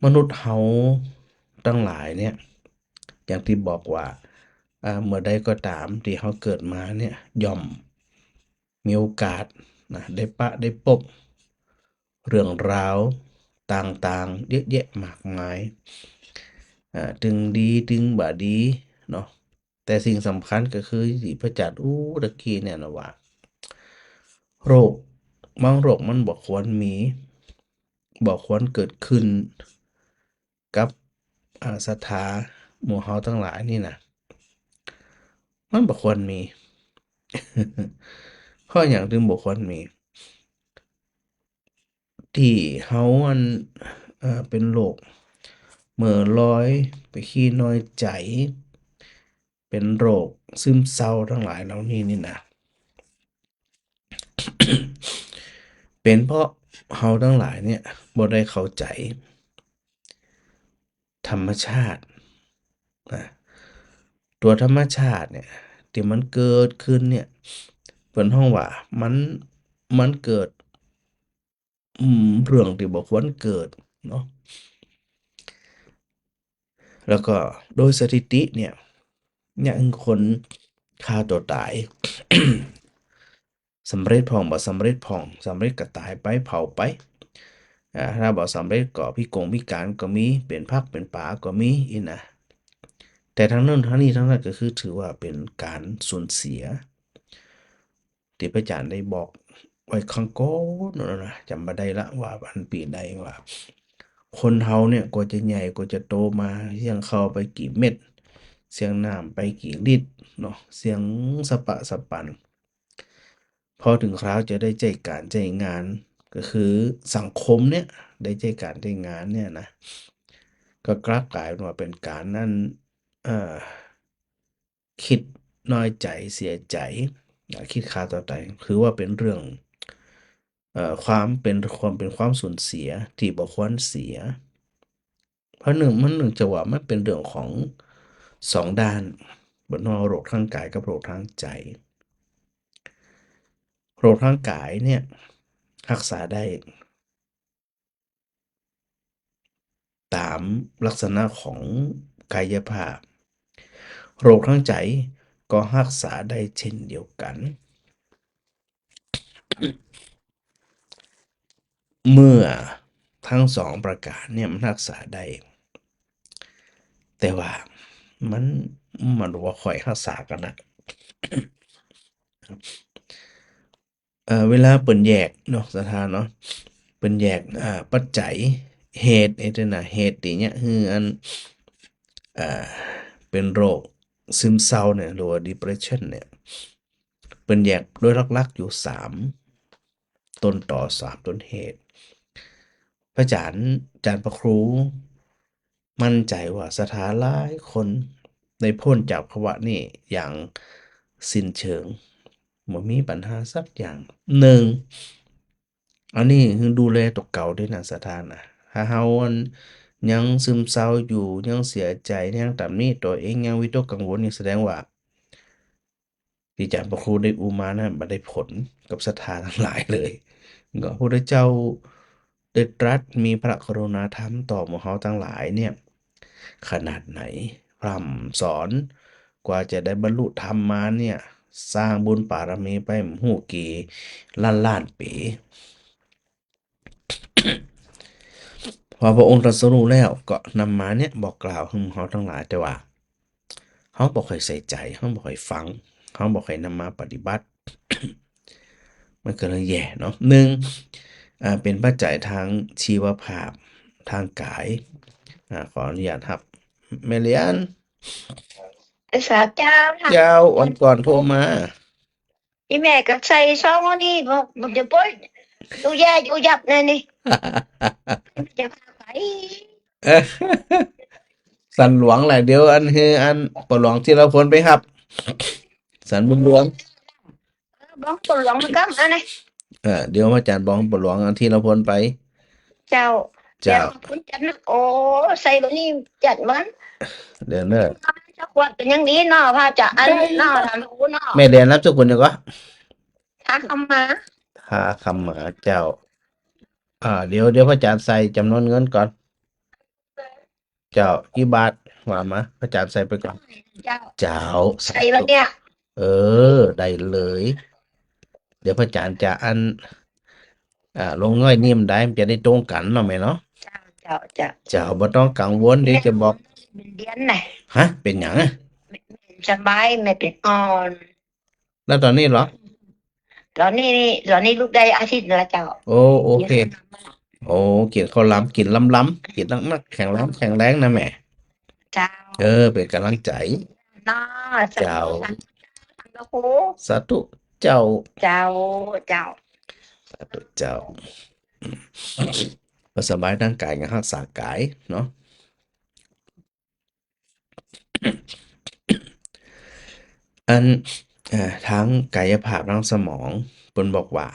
มนุษย์เฮาทั้งหลายเนี่ยอย่างที่บอกว่าเมื่อใดก็ตามที่เฮาเกิดมาเนี่ยย่อมมีโอกาสนะได้ปะได้พบเรื่องราวต่างๆเยอะแยะมากมายถึงดีถึงบ่ดีเนาะแต่สิ่งสำคัญก็คือที่พระอาจารย์ตะกี้เนี่ยนะว่าโรคบางโรคมันบ่ควรมีบ่ควรเกิดขึ้นกับศรัทธาหมู่เฮาทั้งหลายนี่นะมันบ่ควรมี เพราะหยังถึงบ่ควรมี ที่เฮาอันเป็นโรคเหม่อลอยไปขี้น้อยใจ เป็นโรคซึมเศร้าทั้งหลายเหล่านี้นี่นะ เป็นเพราะเฮาทั้งหลายเนี่ยบ่ได้เข้าใจธรรมชาตินะตัวธรรมชาติเนี่ยที่มันเกิดขึ้นเนี่ยเพิ่นฮ้องว่ามันเกิดเรื่องที่บ่ควรเกิดเนาะแล้วก็โดยสถิติเนี่ยยังคนฆ่าตัวตาย สำเร็จพร้อมบ่สำเร็จพร้อมสำเร็จก็ตายไปเผาไปถ้าบ่สำเร็จก็พิการก็มีเป็นภักเป็นปาก็มีอีนะแต่ทั้งนั้นทั้งนี้ทั้งนั้นก็คือถือว่าเป็นการสูญเสียที่พระอาจารย์ได้บอกไว้ครั้งก่อนโนู้นนะจำบ่ได้ละว่าอันปีใดว่าคนเฮาเนี่ยกว่าจะใหญ่กว่าจะโตมาเสี่ยงข้าวไปกี่เม็ดเสี่ยงน้ำไปกี่ลิตรเนาะเสี่ยงสะปะสะปัน พอถึงคราวจะได้ใจการใจงานก็คือสังคมเนี่ยได้ใจการใจงานเนี่ยนะก็กลับกลายเป็นว่าเป็นการนั่นเอ่อคิดน้อยใจเสียใจคิดฆ่าตัวตายถือว่าเป็นเรื่องความสูญเสียที่บ่ควรเสียเพราะมันจะว่ามันเป็นเรื่องของสองด้านบนโรคทางกายกับโรคทางใจ โรคทางกายเนี่ยรักษาได้ตามลักษณะของกายภาพโรคทางใจก็รักษาได้เช่นเดียวกันเมื่อ ทั้งสองประการเนี่ยมันรักษาได้ แต่ว่ามันว่าค่อยรักษากันนะ เวลาเปิ่นแยกเนาะสถานเนาะเปิ่นแยกปัจจัยเหตุไอ้ตัวน่ะเหตุที่เนี่ยคืออันอ่าเป็นโรคซึมเศร้าเนี่ยหรือว่า depression เนี่ยเปิ่นแยกโดยหลักๆอยู่3ต้นต่อ3ต้นเหตุ พระอาจารย์พระครูมั่นใจว่าสถานหลายคนได้พ้นจากภาวะนี้อย่างสิ้นเชิงบ่มีปัญหาสักอย่างหนึ่งอันนี้คือดูแลตัวเก่าด้วยนะสถานน่ะถ้าเฮาอันยังซึมเศร้าอยู่ยังเสียใจยังตำหนิตัวเองยังวิตกกังวลนี่แสดงว่าที่อาจารย์พระครูได้อุมานั้นบ่ได้ผลกับศรัทธาทั้งหลายเลยก็พระพุทธเจ้าได้ตรัสมีพระกรุณาธรรมต่อหมู่เฮาทั้งหลายเนี่ยขนาดไหนพร่ำสอนกว่าจะได้บรรลุธรรมมาเนี่ยสร้างบุญบารมีไปบ่ฮู้กี่ล้านๆปี พอพระองค์ตรัสรู้แล้วก็นำมาเนี่ยบอกกล่าวให้หมู่เฮาทั้งหลายแต่ว่าเฮาบ่ค่อยใส่ใจเฮาบ่ค่อยฟังเฮาบ่ค่อยนำมาปฏิบัติ มันก็เลยแย่เนาะหนึ่งเป็นปัจจัยทางชีวภาพทางกายขออนุญาตครับแม่เลียน สาเจ้าค่ะ เจ้าวันก่อนโทรมา ที่แม่ก็ใส่ซองอันนี้บอกมันจะปุ้ยดูแย่ดูยับเลยนี่จะพาไป สันหลวงแหละเดี๋ยวอันคืออันปหลวงที่เราพ้นไปครับ สันบุญหลวง บ้องตัวหลวงมันก็อันนี้ เดี๋ยวอาจารย์บอกปหลวงอันที่เราพ้นไป เจ้า เจ้า คุณจัดนะโอ้ใส่แบบนี้จัดมัน เดี๋ยวเนอะ จะขวดเป็นอย่างนี้เนาะพระจะอันเนาะทำรู้เนาะ แม่เรียนรับเจ้าคุณจังก็ ทักเข้ามา ถ้าคำหมาเจ้า เดี๋ยวพระอาจารย์ใส่จำนวนเงินก่อน เจ้ากี่บาทว่ามาพระอาจารย์ใส่ไปก่อน เจ้า เจ้า ใส่แบบเนี้ย ได้เลย เดี๋ยวพระอาจารย์จะอันลงน้อยนิ่มได้มันจะได้ตรงกันเนาะแม่เนาะ เจ้าเจ้า เจ้าบ่ต้องกังวลเดี๋ยวจะบอก เป็นเดือนไหน ฮะ เป็นหยังอะ สบายไม่เป็นอ่อน แล้วตอนนี้เหรอ ตอนนี้ลูกได้อาทิตย์ละเจ้า โอเค โอ้กินข้าวหลามกินล้ำๆกินนักๆแข็งแรงนะแม่ เจ้า เป็นกำลังใจ เนาะ เจ้า โอ้โห สาธุเจ้า เจ้าเจ้า สาธุเจ้าก็สบายร่างกายกับรักษากายเนาะ อันทั้งกายภาพทางสมองเพิ่นบอกว่า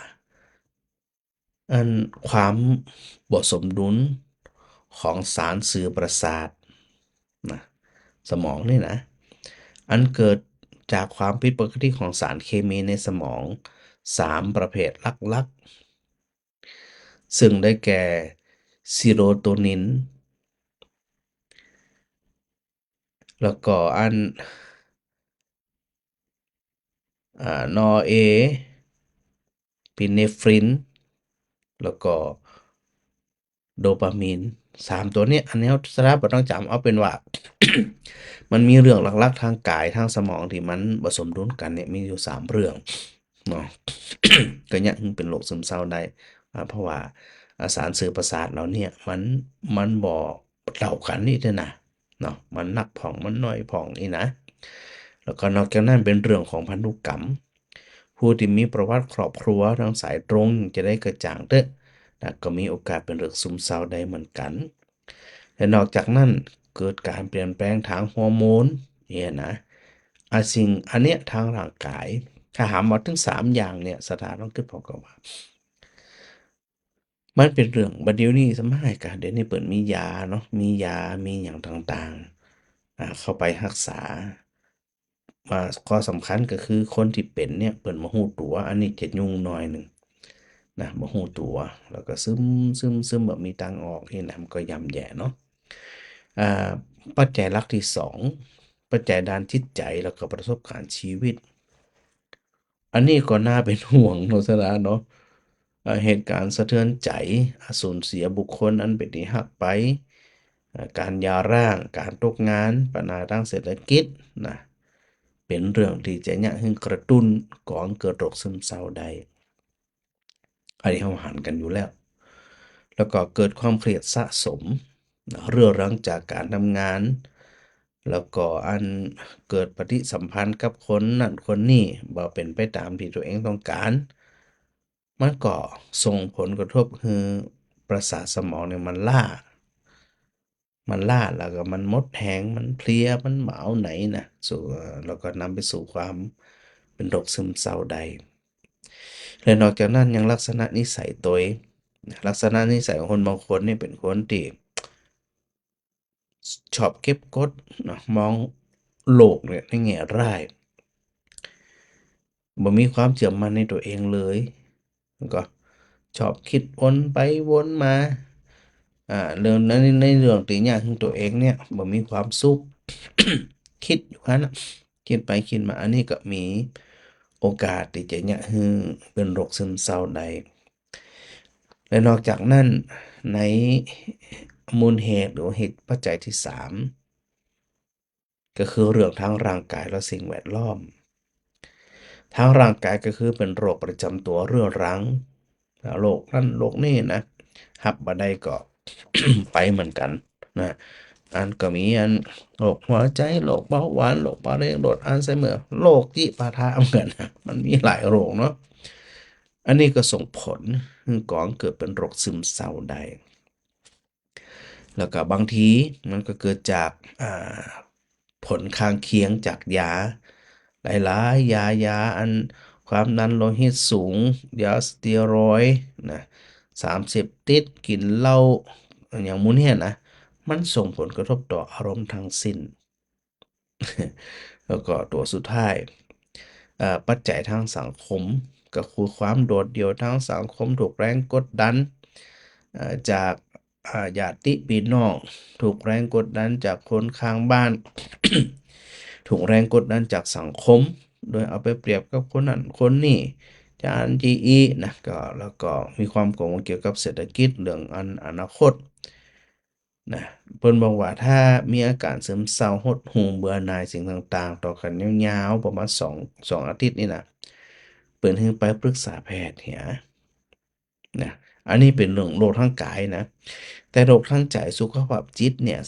อันความบ่สมดุลของสารสื่อประสาทนะสมองนี่นะ อันเกิดจากความผิดปกติของสารเคมีในสมอง3ประเภทหลักๆ ซึ่งได้แก่ซีโรโทนิน แล้วก็อันนอร์เอพิเนฟริน แล้วก็โดปามีน3ตัวเนี้ยอันนี้สถาบ่ต้องจำเอาเป็นว่า มันมีเรื่องหลักๆทางกายทางสมองที่มันบ่สมดุลกันเนี่ยมีอยู่3เรื่องเนาะ ก็เนี่ยถึงเป็นโรคซึมเศร้าได้เพราะว่าสารสื่อประสาทเราเนี่ยมันบ่เท่ากันนี่เด้อนะเนาะมันหนักผ่องมันน้อยผ่องนี่นะ แล้วก็นอกจากนั้นเป็นเรื่องของพันธุกรรม ผู้ที่มีประวัติครอบครัวทางสายตรงจะได้กระจ่างเด้อนะก็มีโอกาสเป็นโรคซึมเศร้าได้เหมือนกัน และนอกจากนั้นเกิดการเปลี่ยนแปลงทางฮอร์โมนเนี่ยนะสิ่งอันเนี้ยทางร่างกายถ้าหามาถึง3อย่างเนี่ยสถานต้องคิดพอกับว่า มันเป็นเรื่องบัดเดี๋ยวนี้สมัยกะเดี๋ยวนี้เปิดมียาเนาะมียามีหยังต่างๆเข้าไปรักษาข้อสำคัญก็คือคนที่เป็นเนี่ยเปิ่นบ่ฮู้ตัวอันนี้จะยุ่งหน่อยหนึ่งนะบ่ฮู้ตัวแล้วก็ซึมแบบมีทางออกนี่นะมันก็ย่ำแย่เนาะปัจจัยหลักที่2ปัจจัยด้านจิตใจแล้วก็ประสบการณ์ชีวิต อันนี้ก็น่าเป็นห่วงเนาะสะดาเนาะ เหตุการณ์สะเทือนใจสูญเสียบุคคลอันเป็นที่รักไปการหย่าร้างการตกงานปัญหาทางเศรษฐกิจนะเป็นเรื่องที่จะเนี่ยให้กระตุ้นก่อนเกิดโรคซึมเศร้าได้อันนี้เราหันกันอยู่แล้ว แล้วก็เกิดความเครียดสะสมเรื้อรังจากการทำงาน แล้วก็อันเกิดปฏิสัมพันธ์กับคนนั่นคนนี้บ่เป็นไปตามที่ตัวเองต้องการ มันก็ส่งผลกระทบคือประสาทสมองเนี่ยมันล้าแล้วก็มันหมดแรงมันเพลียมันเหมาไหนนะแล้วก็นำไปสู่ความเป็นโรคซึมเศร้าได้และนอกจากนั้นยังลักษณะนิสัยตัวเองลักษณะนิสัยของคนบางคนเนี่ยเป็นคนที่ชอบเก็บกดนะมองโลกเนี่ยในแง่ร้ายบ่มีความเชื่อมั่นในตัวเองเลยแล้วก็ชอบคิดวนไปวนมาเรื่องนั้นในเรื่องที่ยากของตัวเองเนี่ยบ่มีความสุข คิดอยู่นั้นน่ะคิดไปคิดมาอันนี้ก็มีโอกาสที่จะเนี่ยให้เป็นโรคซึมเศร้าได้และนอกจากนั้นในมูลเหตุหรือเหตุปัจจัยที่3ก็คือเรื่องทางร่างกายและสิ่งแวดล้อมทางร่างกายก็คือเป็นโรคประจำตัวเรื้อรังโรคนั่นโรคนี่นะหับบ่ได้ก็ ไปเหมือนกันนะอันก็มีอันโรคหัวใจโรคเบาหวานโรคมะเร็งโรคอัลไซเมอร์โรคจิปาถะเหมือนกันนะมันมีหลายโรคเนาะอันนี้ก็ส่งผลก่อให้เกิดเป็นโรคซึมเศร้าได้แล้วก็บางทีมันก็เกิดจากผลข้างเคียงจากยาหลายๆยาอันความดันโลหิตสูงยาสเตียรอยด์นะสารเสพติดกินเหล้าอย่างมู้เนี่ยนะมันส่งผลกระทบต่ออารมณ์ทั้งสิ้น แล้วก็ตัวสุดท้ายปัจจัยทางสังคมก็คือความโดดเดี่ยวทางสังคมถูกแรงกดดันจากญาติพี่น้องถูกแรงกดดันจากคนข้างบ้าน ถูกแรงกดดันจากสังคม โดยเอาไปเปรียบกับคนนั้นคนนี้จานจีอีนะก็แล้วก็มีความกังวลเกี่ยวกับเศรษฐกิจเรื่องอนาคตนะเพิ่นบอกว่าถ้ามีอาการซึมเศร้าหดหู่เบื่อหน่ายสิ่งต่างๆ ต่อกันยาวๆประมาณ2อาทิตย์นี่นะเปิ่นให้ไปปรึกษาแพทย์เหียนะอันนี้เป็นเรื่องโรคทางกายนะ แต่โรคทางใจสุขภาพจิตเนี่ย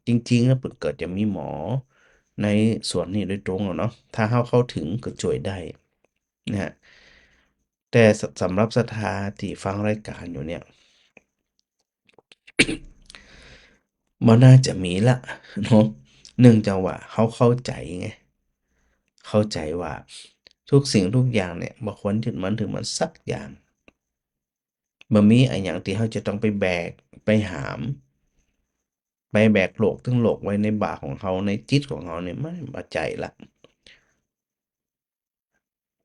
จริงๆแล้วเปิ่นเกิดจะมีหมอในส่วนนี้โดยตรงอะเนาะถ้าเข้าถึงก็ช่วยได้นะฮะแต่สำหรับศรัทธาที่ฟังรายการอยู่เนี่ย มันน่าจะมีละเนาะเนื่องจากว่าเขาเข้าใจไงเข้าใจว่าทุกสิ่งทุกอย่างเนี่ยบ่ควรยึดมั่นถือมันสักอย่างบ่มีอันหยังที่เขาจะต้องไปแบกไปหามไปแบกโลกทั้งโลกไว้ในบ่าของเขาในจิตของเขาเนี่ยมันบ่ใจละ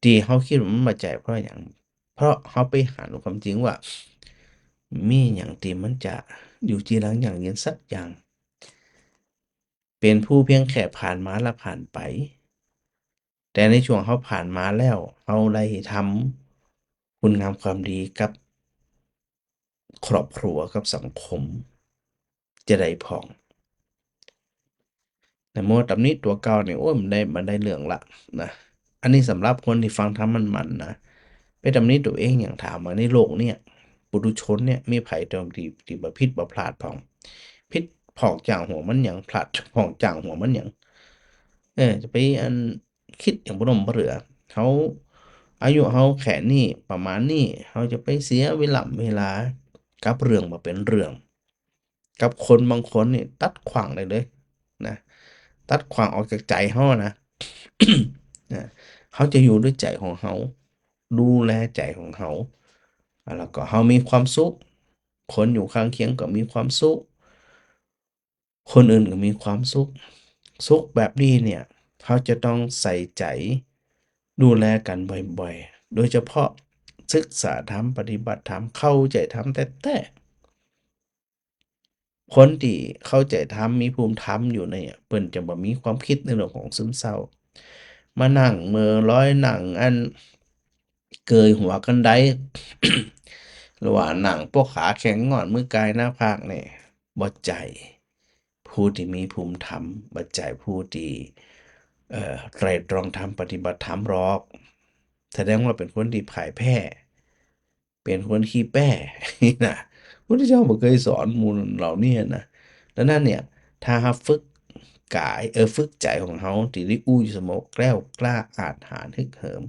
ที่เขาคิดว่ามันบ่ใจเพราะหยังเพราะเขาไปหารู้ความจริงว่ามีหยังที่มันจะอยู่ทีหลังอย่างยืนสักอย่าง เป็นผู้เพียงแค่ผ่านมาและผ่านไป แต่ในช่วงเขาผ่านมาแล้วเขาได้ทำคุณงามความดีกับครอบครัวกับสังคม จะได้พ้อง แต่มัวตำหนิตัวเก่าเนี่ยโอ้ยมันได้เรื่องละนะ อันนี้สำหรับคนที่ฟังธรรมมันๆนะ ไปตำหนิตัวเองอย่างถามว่าในโลกเนี่ย ปุถุชนเนี่ยมีไผที่บ่ผิดบ่พลาดพ้อง ผิดพ้องจ่างหัวมันหยังพลาดพ้องจ่างหัวมันหยังจะไปคิดอย่างบ่ล่มบ่เหลือเขาอายุเขาแค่นี้ประมาณนี้เขาจะไปเสียเวลากับเรื่องบ่เป็นเรื่อง กับคนบางคนนี่ตัดขวางได้เลยนะ ตัดขวางออกจากใจเขานะ นะเขาจะอยู่ด้วยใจของเขาดูแลใจของเขาแล้วก็เขามีความสุข คนอยู่ข้างเคียงก็มีความสุข คนอื่นก็มีความสุข สุขแบบนี้เนี่ยเขาจะต้องใส่ใจดูแลกันบ่อยๆ โดยเฉพาะศึกษาธรรมปฏิบัติธรรมเข้าใจธรรมแต่คนที่เข้าใจธรรมมีภูมิธรรมอยู่เนี่ยเพิ่นจะบ่มีความคิดในเรื่องของซึมเศร้ามานั่งเหม่อลอยนั่งเกยหัวกันได หรือว่าหนังพวกขาแข็งงอนมือกายหน้าผากเนี่ยบ่ใจผู้ที่มีภูมิธรรมบ่ใจผู้ที่ไตร่ตรองธรรมปฏิบัติธรรมหรอกแสดงว่าเป็นคนที่พ่ายแพ้ เป็นคนขี้แป้ นี่นะพุทธเจ้าบ่เคยสอนหมู่เหล่านี้นะดังนั้นเนี่ย ถ้าเราฝึกกายฝึกใจของเราที่ได้อู้อยู่เสมอแกล้วกล้าอาจหาญฮึกเหิม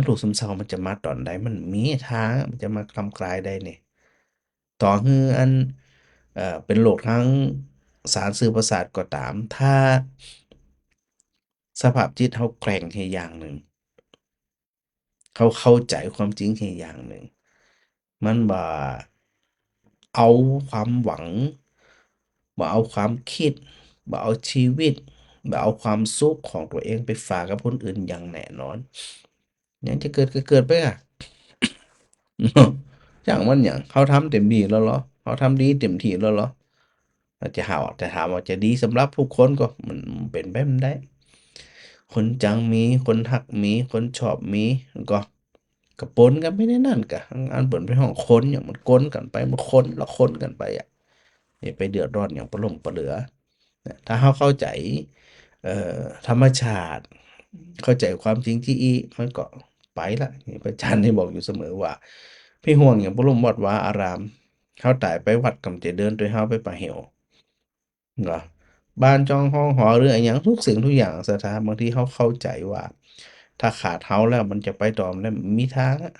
โรคซึมเศร้ามันจะมาตอนใดมันมีทางมันจะมาคลำกลายได้นี่ต่อให้อันเป็นโรคทางสารสื่อประสาทก็ตาม ถ้าสภาพจิตเราแกร่งแค่อย่างหนึ่งเขาเข้าใจความจริงแค่อย่างหนึ่ง มันบ่เอาความหวังบ่เอาความคิดบ่เอาชีวิตบ่เอาความสุขของตัวเองไปฝากกับคนอื่นอย่างแน่นอนหยังจะเกิดก็เกิดไปอะ ช่างมันหยังเขาทำเต็มที่แล้วเหรอเขาทำดีเต็มที่แล้วเหรอแต่ถามว่าจะดีสำหรับทุกคนก็มันเป็นไปบ่ได้ คนจังมีคนฮักมีคนชอบมีก็ปนกันไปในนั้นกะอันเปิ่นเป็นห้องคนหยังมันกลกันไปมันคนละคนกันไปอะอย่าไปเดือดร้อนหยังปะหลงปะเหลือนะถ้าเราเข้าใจธรรมชาติ เข้าใจความจริงที่มันก็ไปละนี่พระอาจารย์ได้บอกอยู่เสมอว่า พี่ห่วงหยังบ่ล่มวัดวาอารามเฮาตายไปวัดกำจะเดินด้วยเฮาไปป่าเหวเหรอ บ้านจองห้องหอหรืออะไรอย่างทุกสิ่งทุกอย่างสถานบางทีเขาเข้าใจว่า ถ้าขาดเฮาแล้วมันจะไปต่อมันได้มีทางอะ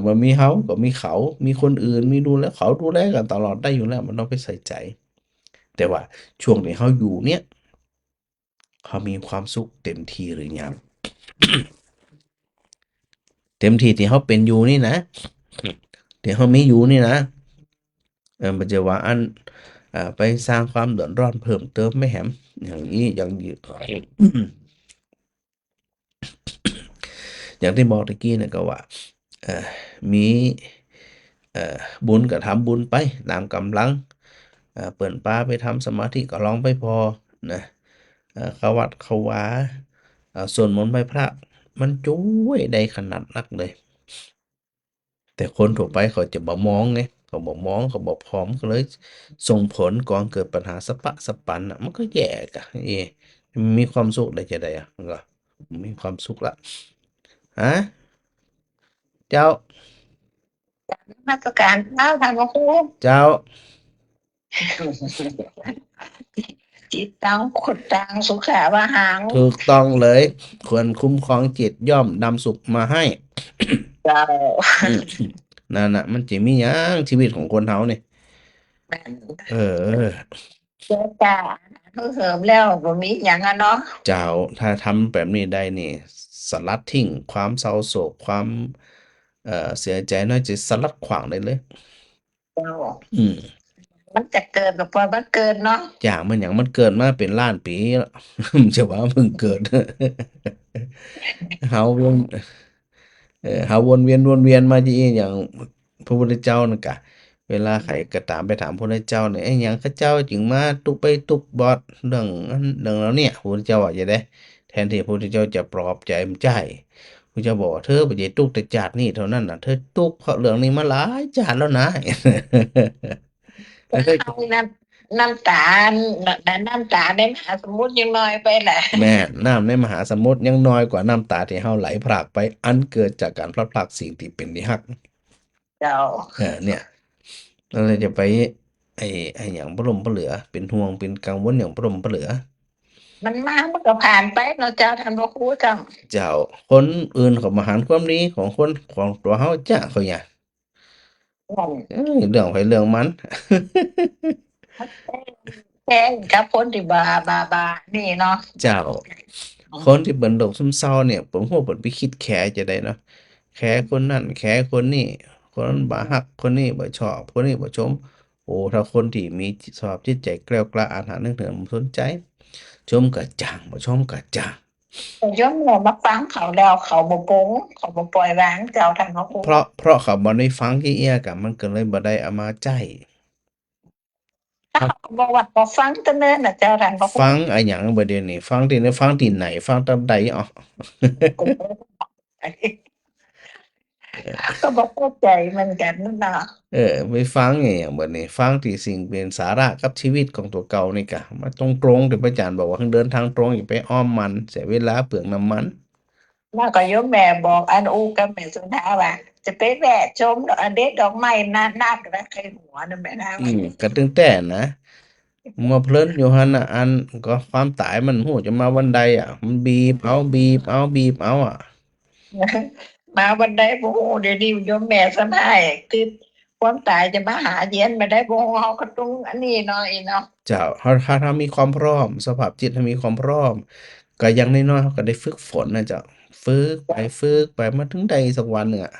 มันมีเฮาก็มีเขา มีคนอื่นมีดูแลเขาดูแลกันตลอดได้อยู่แล้ว มันต้องไปใส่ใจ แต่ว่าช่วงที่เฮาอยู่เนี่ยเขามีความสุขเต็มที่หรือยัง เต็มที่ที่เขาเป็นอยู่นี่นะที่เขามีอยู่นี่นะมันจะว่าอันไปสร้างความเดือดร้อนเพิ่มเติมไม่แหมอย่างนี้อย่างนี้ อย่างที่บอกตะกี้เนี่ยก็ว่ามีบุญก็ทำบุญไปตามกำลังเปิ่นป้าไปทำสมาธิก็ลองไปพอนะเข้าวัดเข้าวาสวดมนต์ไหว้พระ มันช่วยได้ขนาดนักเลย แต่คนทั่วไปเขาจะบ่มองไงเขาบ่มองเขาบ่พร้อมก็เลยส่งผลก่อให้เกิดปัญหาสะปะสะปันน่ะมันก็แย่กะมันมีความสุขได้จะได้อะมันก็มีความสุขละฮะเจ้า มาตรการเท้าทางพระครู เจ้า จิตตังขุดตังสุขาวาหัง ถูกต้องเลย ควรคุ้มครองจิตย่อมนำสุขมาให้ เจ้า อืมนั่นน่ะ มันจะมีหยังชีวิตของคนเฮานี่ เออ เจ้าจ้าเหิมแล้วบ่มีหยังอะเนาะ เจ้า ถ้าทำแบบนี้ได้นี่ สลัดทิ้งความเศร้าโศกความเสียใจน้อยจะสลัดขวางได้เลย เจ้า อืม มันจะเกิดกับพอมันเกิดเนาะ อย่างมันหยังมันเกิดมาเป็นล้านปีแล้ว มันจะว่าเพิ่งเกิด เฮาวนเฮาวนเวียนมาที่อย่างพระพุทธเจ้านั่นกะ เวลาใครก็ตามไปถามพระพุทธเจ้าเนี่ยไอ้หยังเขาเจ้าจึงมาตุไปตุบอดเรื่องนั้นเรื่องแล้วเนี่ยพระพุทธเจ้าว่าจะได้ แทนที่พระพุทธเจ้าจะปลอบใจมันใจพระเจ้าบอกว่าเธอบ่ได้ตุกแต่ชาตินี้เท่านั้นน่ะเธอตุกเพราะเรื่องนี้มาหลายชาติแล้วนะ แล้วเธอ เอาน้ำตาน้ำตาในมหาสมุทรยังน้อยไปแหละ แม่น้ำในมหาสมุทรยังน้อยกว่าน้ำตาที่เฮาไหลพรากไป อันเกิดจากการพลัดพรากสิ่งที่เป็นที่รัก เจ้า เนี่ยเราเลยจะไปไอ้หยังบ่ล่มบ่เหลือ เป็นห่วงเป็นกังวลหยังบ่ล่มบ่เหลือ มันมามันก็ผ่านไปเนาะเจ้าท่านพระครูเจ้า เจ้าคนอื่นเขามาหารความดีของคนของตัวเฮาจ้ะเขาหยังเรื่องไผเรื่องมัน แข่งกับคนที่บานี่เนาะ เจ้า คนที่เป็นโรคซึมเศร้าเนี่ยผมว่าเพิ่นไปคิดแค่จะได้เนาะแค่คนนั้นแค่คนนี้ คนนั้นบ่ฮักคนนี้บ่ชอบคนนี้บ่ชม โอ้ถ้าคนที่มีสภาพจิตใจแกล้วกล้าอาถรรพ์นึกถึงบ่สนใจ ชมก็จังบ่ชมก็จัง แต่ย้อนหัวมาฟังเขาแล้วเขาบ่ปงเขาบ่ปล่อยวางเจ้าท่านพระครู เพราะเขาบ่ได้ฟังที่เอียกะมันก็เลยบ่ได้เอามาใจ เขาก็บอกว่าบ่ฟังแต่เนิ่นน่ะเจ้าท่านพระครู ฟังอะหยังบ่เดี๋ยวนี้ฟังที่ไหนฟังที่ไหนฟังตามใดอ๋อ ก็บอกเข้าใจเหมือนกันนั่นนะ ไปฟังอย่างแบบนี้ฟังที่สิ่งเป็นสาระกับชีวิตของตัวเก่านี่กะมาตรงๆที่พระอาจารย์บอกว่าให้เดินทางตรงอย่าไปอ้อมมันเสียเวลาเปลืองน้ำมัน น่าก็โยมแม่บอกอันอูกับแม่สุดาว่าจะไปแวะชมดอกอันเด็ดดอกไม้นาดและไข่หัวนั่นแม่นะ ก็ตึงแต่นะมาเพลินอยู่หันอ่ะอันก็ความตายมันหูจะมาวันใดอ่ะมันบีบเอาอ่ะ มาวันใดบ่ฮู้เดี๋ยวนี้โยมแม่สบายคือความตายจะมาหาเย็นมาได้บ่ฮู้เฮาก็ต้องอันนี้เนาะเนาะ เจ้าถ้ามีความพร้อมสภาพจิตถ้ามีความพร้อมก็อยังน้อยๆเขาก็ได้ฝึกฝนนะเจ้าฝึกไปมาถึงใดสักวันหนึ่งอ่ะ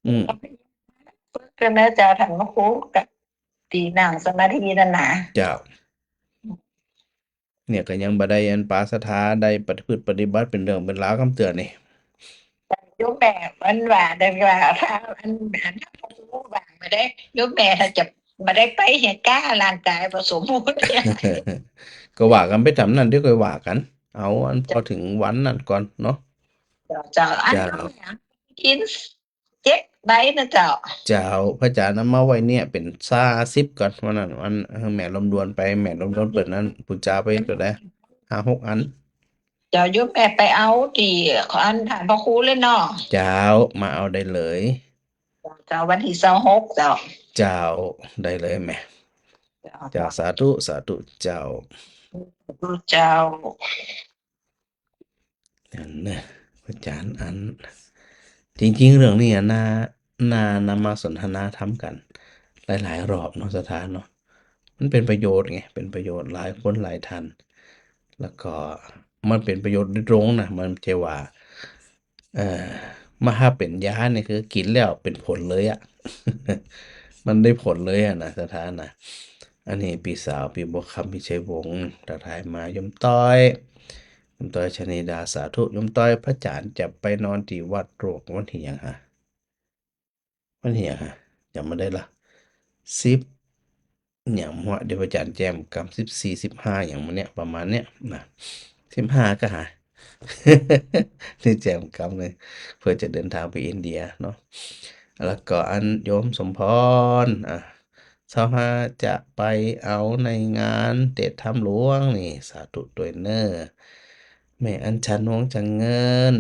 อืม ก็น่าจะทางครูกับตีนั่งสมาธินั่นน่ะ เจ้า เนี่ยก็ยังบ่ได้อันปาสถาได้ปฏิบัติเป็นเรื่องเป็นราวคำเตือนนี่ โยมแม่มันว่าได้ว่าถ้าอันถ้าครูว่ามาได้โยมแม่ถ้าจะมาได้ไปเฮ็ดกล้าร่างกายผสมบูรณ์เนี่ย ก็ว่ากันไปตามนั้นเดี๋ยวค่อยว่ากัน เอาอันพอถึงวันนั้นก่อนเนาะ เจ้าอัน เจ้า นั้นกิน7ใบนะเจ้า เจ้าพระอาจารย์นำมาไว้เนี่ยเป็น20ก่อนวันนั้นวันแม่ลมดวนไปแม่ลมดวนเปิดนั้นปุจจาไปตัวใด5-6 อัน เจ้าโยมแม่ไปเอาที่อันฐานพระครูเลยเนาะ เจ้ามาเอาได้เลย เจ้าวันที่26เจ้า เจ้าได้เลยแม่เจ้าสาธุเจ้า เจ้า นั่นนะพระอาจารย์อัน จริงๆเรื่องนี้นำมาสนทนาทำกัน หลายๆรอบเนาะสถานเนาะมันเป็นประโยชน์ไงเป็นประโยชน์หลายคนหลายท่านแล้วก็มันเป็นประโยชน์โดยตรงนะมันไม่ใช่ว่ามาหาเป็นยาเนี่ยคือกินแล้วเป็นผลเลยอะ มันได้ผลเลยอะนะสถานนะอันนี้พี่สาวพี่บัวคำพี่ชัยวงศ์ทักทายมายมต้อยชนิดาสาธุยมต้อยพระอาจารย์จะไปนอนที่วัดโรกวันที่หยังฮะวันที่หยังฮะจำมาได้ละ10อย่างหัวเดี๋ยวพระอาจารย์แจมกับ14 15อย่างมันเนี้ยประมาณเนี้ยนะ15ก็หา นี่แจมกำเลยเพื่อจะเดินทางไปอินเดียเนาะแล้วก็อันโยมสมพร25จะไปเอาในงานเตะถ้ำหลวงนี่สาธุด้วยเนอแม่อัญชันวงจังเงิน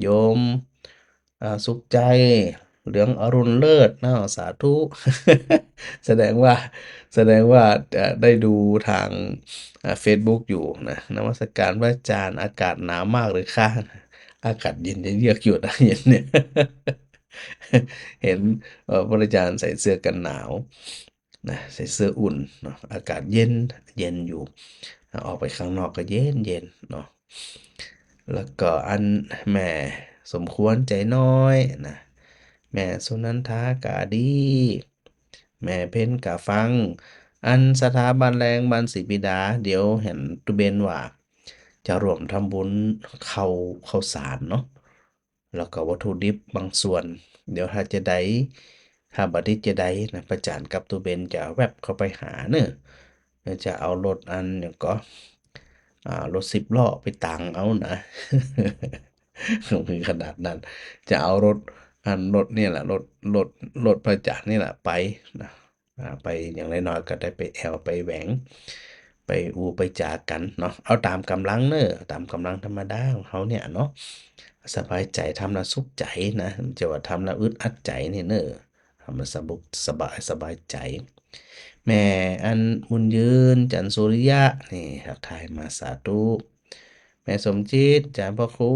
โยมสุขใจเหลืองอรุณเลิศเนาะสาธุ แสดงว่าได้ดูทางFacebook อยู่นะนมัสการพระอาจารย์อากาศหนาวมากเลยค่ะอากาศเย็นจะเยือกอยู่นะเย็นเนี่ย เห็นพระอาจารย์ใส่เสื้อกันหนาวนะใส่เสื้ออุ่นเนาะอากาศเย็นอยู่ออกไปข้างนอกก็เย็นเนาะแล้วก็อันแม่สมควรใจน้อยนะแม่สุนันทากาดี แม่เพ้นกะฟัง อันสถาบันแรงบันศรีบิดา เดี๋ยวเห็นตุเบนว่า จะร่วมทำบุญข้าวสารเนาะแล้วก็วัตถุดิบบางส่วน เดี๋ยวถ้าบัดนี้จะได้นะประจานกับตุเบนจะแวบเข้าไปหาเนอะจะเอารถอันอย่างก็รถ10 ล้อไปตังเอานะ มีขนาดนั้น จะเอารถเนี่ยแหละรถพระอาจารย์นี่แหละไปนะไปอย่างน้อยๆก็ได้ไปแอลไปแหวง ไปไปจากันเนาะเอาตามกำลังเนอะตามกำลังธรรมดาของเขาเนี่ยเนาะสบายใจทำแล้วสุขใจนะจะว่าทำแล้วอึดอัดใจนี่เนอะทำแล้วสบายใจ แม่อันบุญยืนจันทร์สุริยะนี่ทักทายมาสาธุแม่สมจิตจารย์พระครู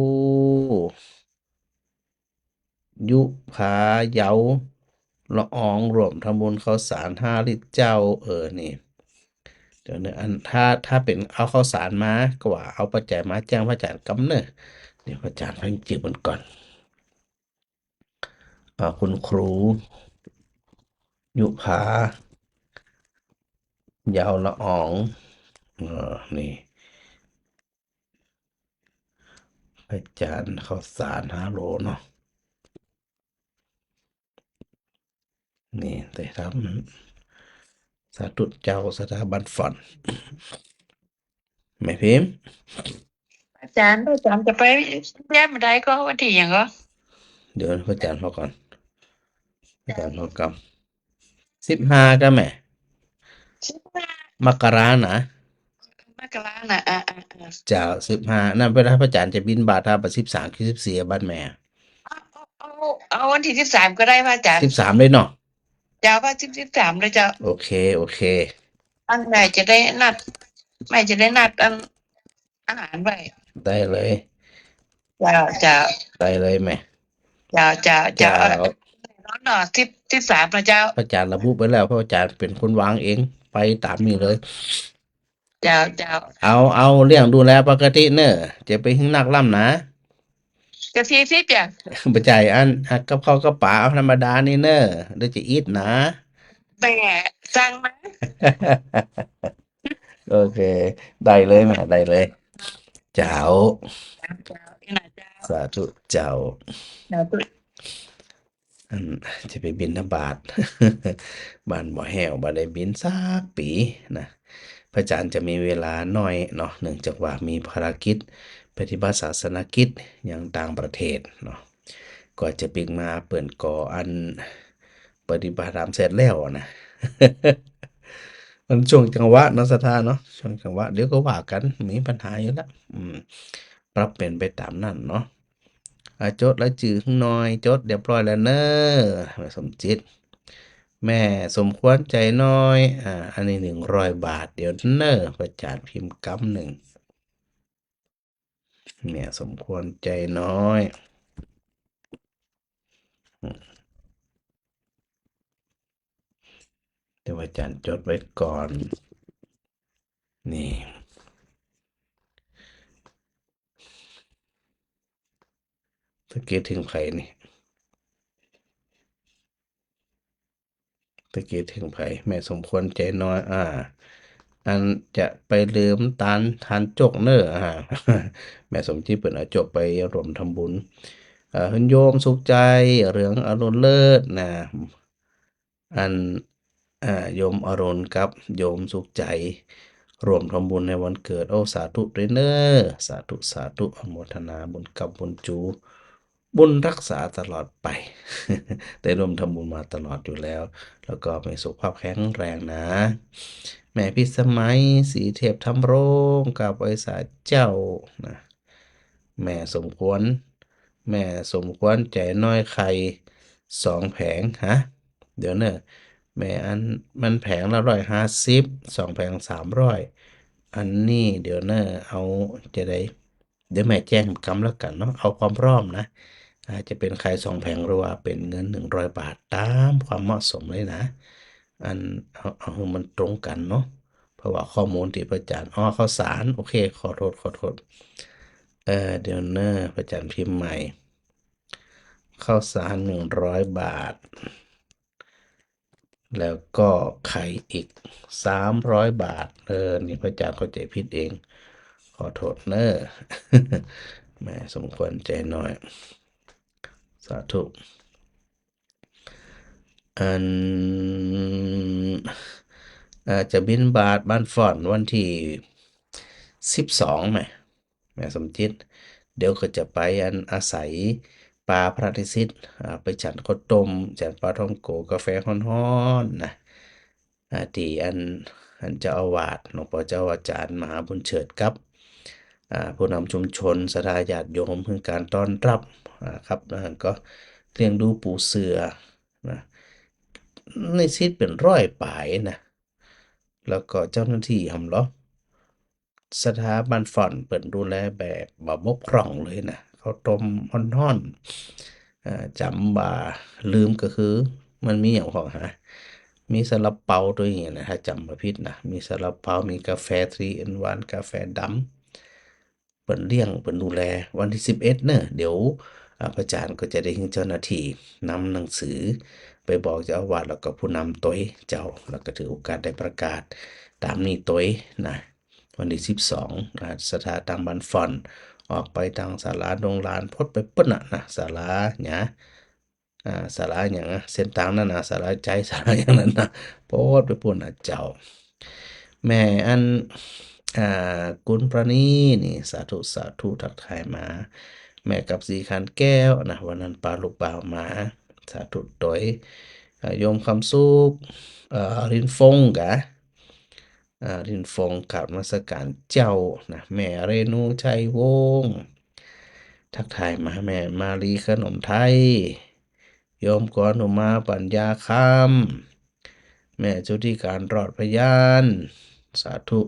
ยุพาเยาละอองรวมทำบุญข้าวสาร5 ลิตรเจ้านี่เดี๋ยวเนี่ยอันถ้าเป็นเอาข้าวสารมาก็ว่าเอาปัจจัยมาแจ้งพระอาจารย์กำเนอะเดี๋ยวพระอาจารย์พังจิบมันก่อนคุณครูยุพาเยาละอองนี่พระอาจารย์ข้าวสาร5 โลเนาะนี่แต่ทำสาธุเจ้าสถาบันฝันแม่พิมพ์ อาจารย์จะไปแย้มมาได้ก็วันที่หยังก็ เดี๋ยวพระอาจารย์พอก่อนพระอาจารย์พอกำ15ก็แม่ สิบห้าม กรานะ มกราน่ะเจ้า15นั่นเวลาพระอาจารย์จะบิณฑบาตถ้าบัด13คือ14อะบ้านแม่ เอาวันที่13ก็ได้พระอาจารย์ 13เลยเนาะ เจ้าว่า13เลยเจ้า โอเค อันแม่จะได้นัดแม่จะได้นัดอันอาหารไว้ ได้เลย เจ้าเจ้า ได้เลยแม่ เจ้าเจ้าเจ้า เจ้า น้องเนาะ13นะเจ้า พระอาจารย์ระบุไปแล้วเพราะอาจารย์เป็นคนวางเองไปตามนี้เลย เจ้าเจ้า เอาเรื่องดูแลปกติเนอะจะไปหึงนักล่ำนะ กะทิสิจ้ะ บ่จ่ายอันกับข้าวกับปลาเอาธรรมดานี่เนอะเดี๋ยวจะอีทนะ แม่สั่งมา โอเค ได้เลยแม่ได้เลย เจ้า เจ้าอีน่ะเจ้า สาธุเจ้า เจ้า อันจะไปบิณฑบาต บ้านบ่อแห้วบ่ได้บินสักปีนะพระอาจารย์จะมีเวลาน้อยเนาะเนื่องจากว่ามีภารกิจปฏิบัติศาสนกิจอย่างต่างประเทศเนาะก็จะปิกมาเปิ่นก่ออันปฏิบัติธรรมเสร็จแล้วนะ มันช่วงจังหวะเนาะศรัทธาเนาะช่วงจังหวะเดี๋ยวก็ว่ากันมีปัญหาอยู่แล้วปรับเป็นไปตามนั้นเนาะจดแล้วจื่อข้างน้อยจดเรียบร้อยแล้วเนอะแม่สมจิต แม่สมควรใจน้อยอันนี้100 บาทเดี๋ยวเนอะพระอาจารย์พิมพ์กำหนึ่งแม่สมควรใจน้อยเดี๋ยวอาจารย์จดไว้ก่อน นี่ตะเกียถึงไผนี่ตะเกียถึงไผแม่สมควรใจน้อย อันจะไปลืมตาลทานจกเนอะแม่สมจิตเปิ่นเอาจกไปรวมทำบุญเพิ่นโยมสุขใจเหลืองอรุณเลิศนะอันโยมอรุณกับโยมสุขใจรวมทำบุญในวันเกิดโอ้สาธุด้วยเนอะสาธุอนุโมทนาบุญกับบุญจู บุญรักษาตลอดไป ได้ร่วมทำบุญมาตลอดอยู่แล้ว แล้วก็มีสุขภาพแข็งแรงนะ แม่พิสมัยสีเทพทำโรงกับบริษัทเจ้านะแม่สมควร แม่สมควรใจน้อยไข่2 แผงฮะ เดี๋ยวเนอะแม่อันมันแผงละ150 2 แผง300 อันนี้เดี๋ยวเนอะเอาจะได้ เดี๋ยวแม่แจ้งกำแล้วกันเนาะเอาความพร้อมนะจะเป็นไข่2 แผงหรือว่าเป็นเงิน100 บาทตามความเหมาะสมเลยนะ อันเอาให้มันตรงกันเนาะเพราะว่าข้อมูลที่พระอาจารย์ข้าวสารโอเคขอโทษเดี๋ยวเนอะพระอาจารย์พิมพ์ใหม่ข้าวสาร100 บาท แล้วก็ไข่อีก300 บาทนี่พระอาจารย์เข้าใจผิดเอง ขอโทษเนอะ แม่สมควรใจน้อย สาธุอันจะบิณฑบาตบ้านฟ่อนวันที่12แม่สมจิต เดี๋ยวก็จะไปอันอาศัยปลาพระธิสิทธิ์ไปฉันข้าวต้มฉันปลาท่องโกกาแฟฮ้อนๆนะที่อันเจ้าอาวาสหลวงพ่อเจ้าอาจารย์มหาบุญเฉิดครับผู้นำชุมชนศรัทธาญาติโยมเพื่อการต้อนรับครับก็เลี้ยงดูปูเสือนะในซิดเป็น100 ปลายนะแล้วก็เจ้าหน้าที่หำเหรอสถาบันฟ่อนเปิ่นดูแลแบบบ่บกพร่องเลยนะข้าวต้มฮ้อนๆจำบ่าลืมก็คือมันมีอย่างของมีซาลาเปาด้วยอย่างเงี้ยนะถ้าจำบ่ผิดนะมีซาลาเปามีกาแฟ3 in 1กาแฟดำเปิ่นเลี้ยงเปิ่นดูแลวันที่11เนอะเดี๋ยวพระอาจารย์ก็จะได้ให้เจ้าหน้าที่นำหนังสือไปบอกเจ้าอาวาสแล้วก็ผู้นำตัวเจ้าแล้วก็ถือโอกาสได้ประกาศตามนี้ตัวนะวันที่12สถาตังบันฟอนออกไปทางศาลาดงลานพดไปเปิ้นนะศาลาหยาศาลาหยังเส้นทางนั้นนะศาลาใจศาลาอย่างนั้นนะโพดไปปุ่นเจ้า แม่อันกุลประณีนี่สาธุทักทายมา แม่กับสีขันแก้วนะวันนั้นปลาลูกบ่าวมาสาธุตอยโยมคำสุขรินฟงกะรินฟงกราบนมัสการเจ้านะแม่เรนูชัยวงศ์ทักทายมาแม่มาลีขนมไทยโยมกรหนุมาปัญญาคำแม่จุติการรอดพยานสาธุ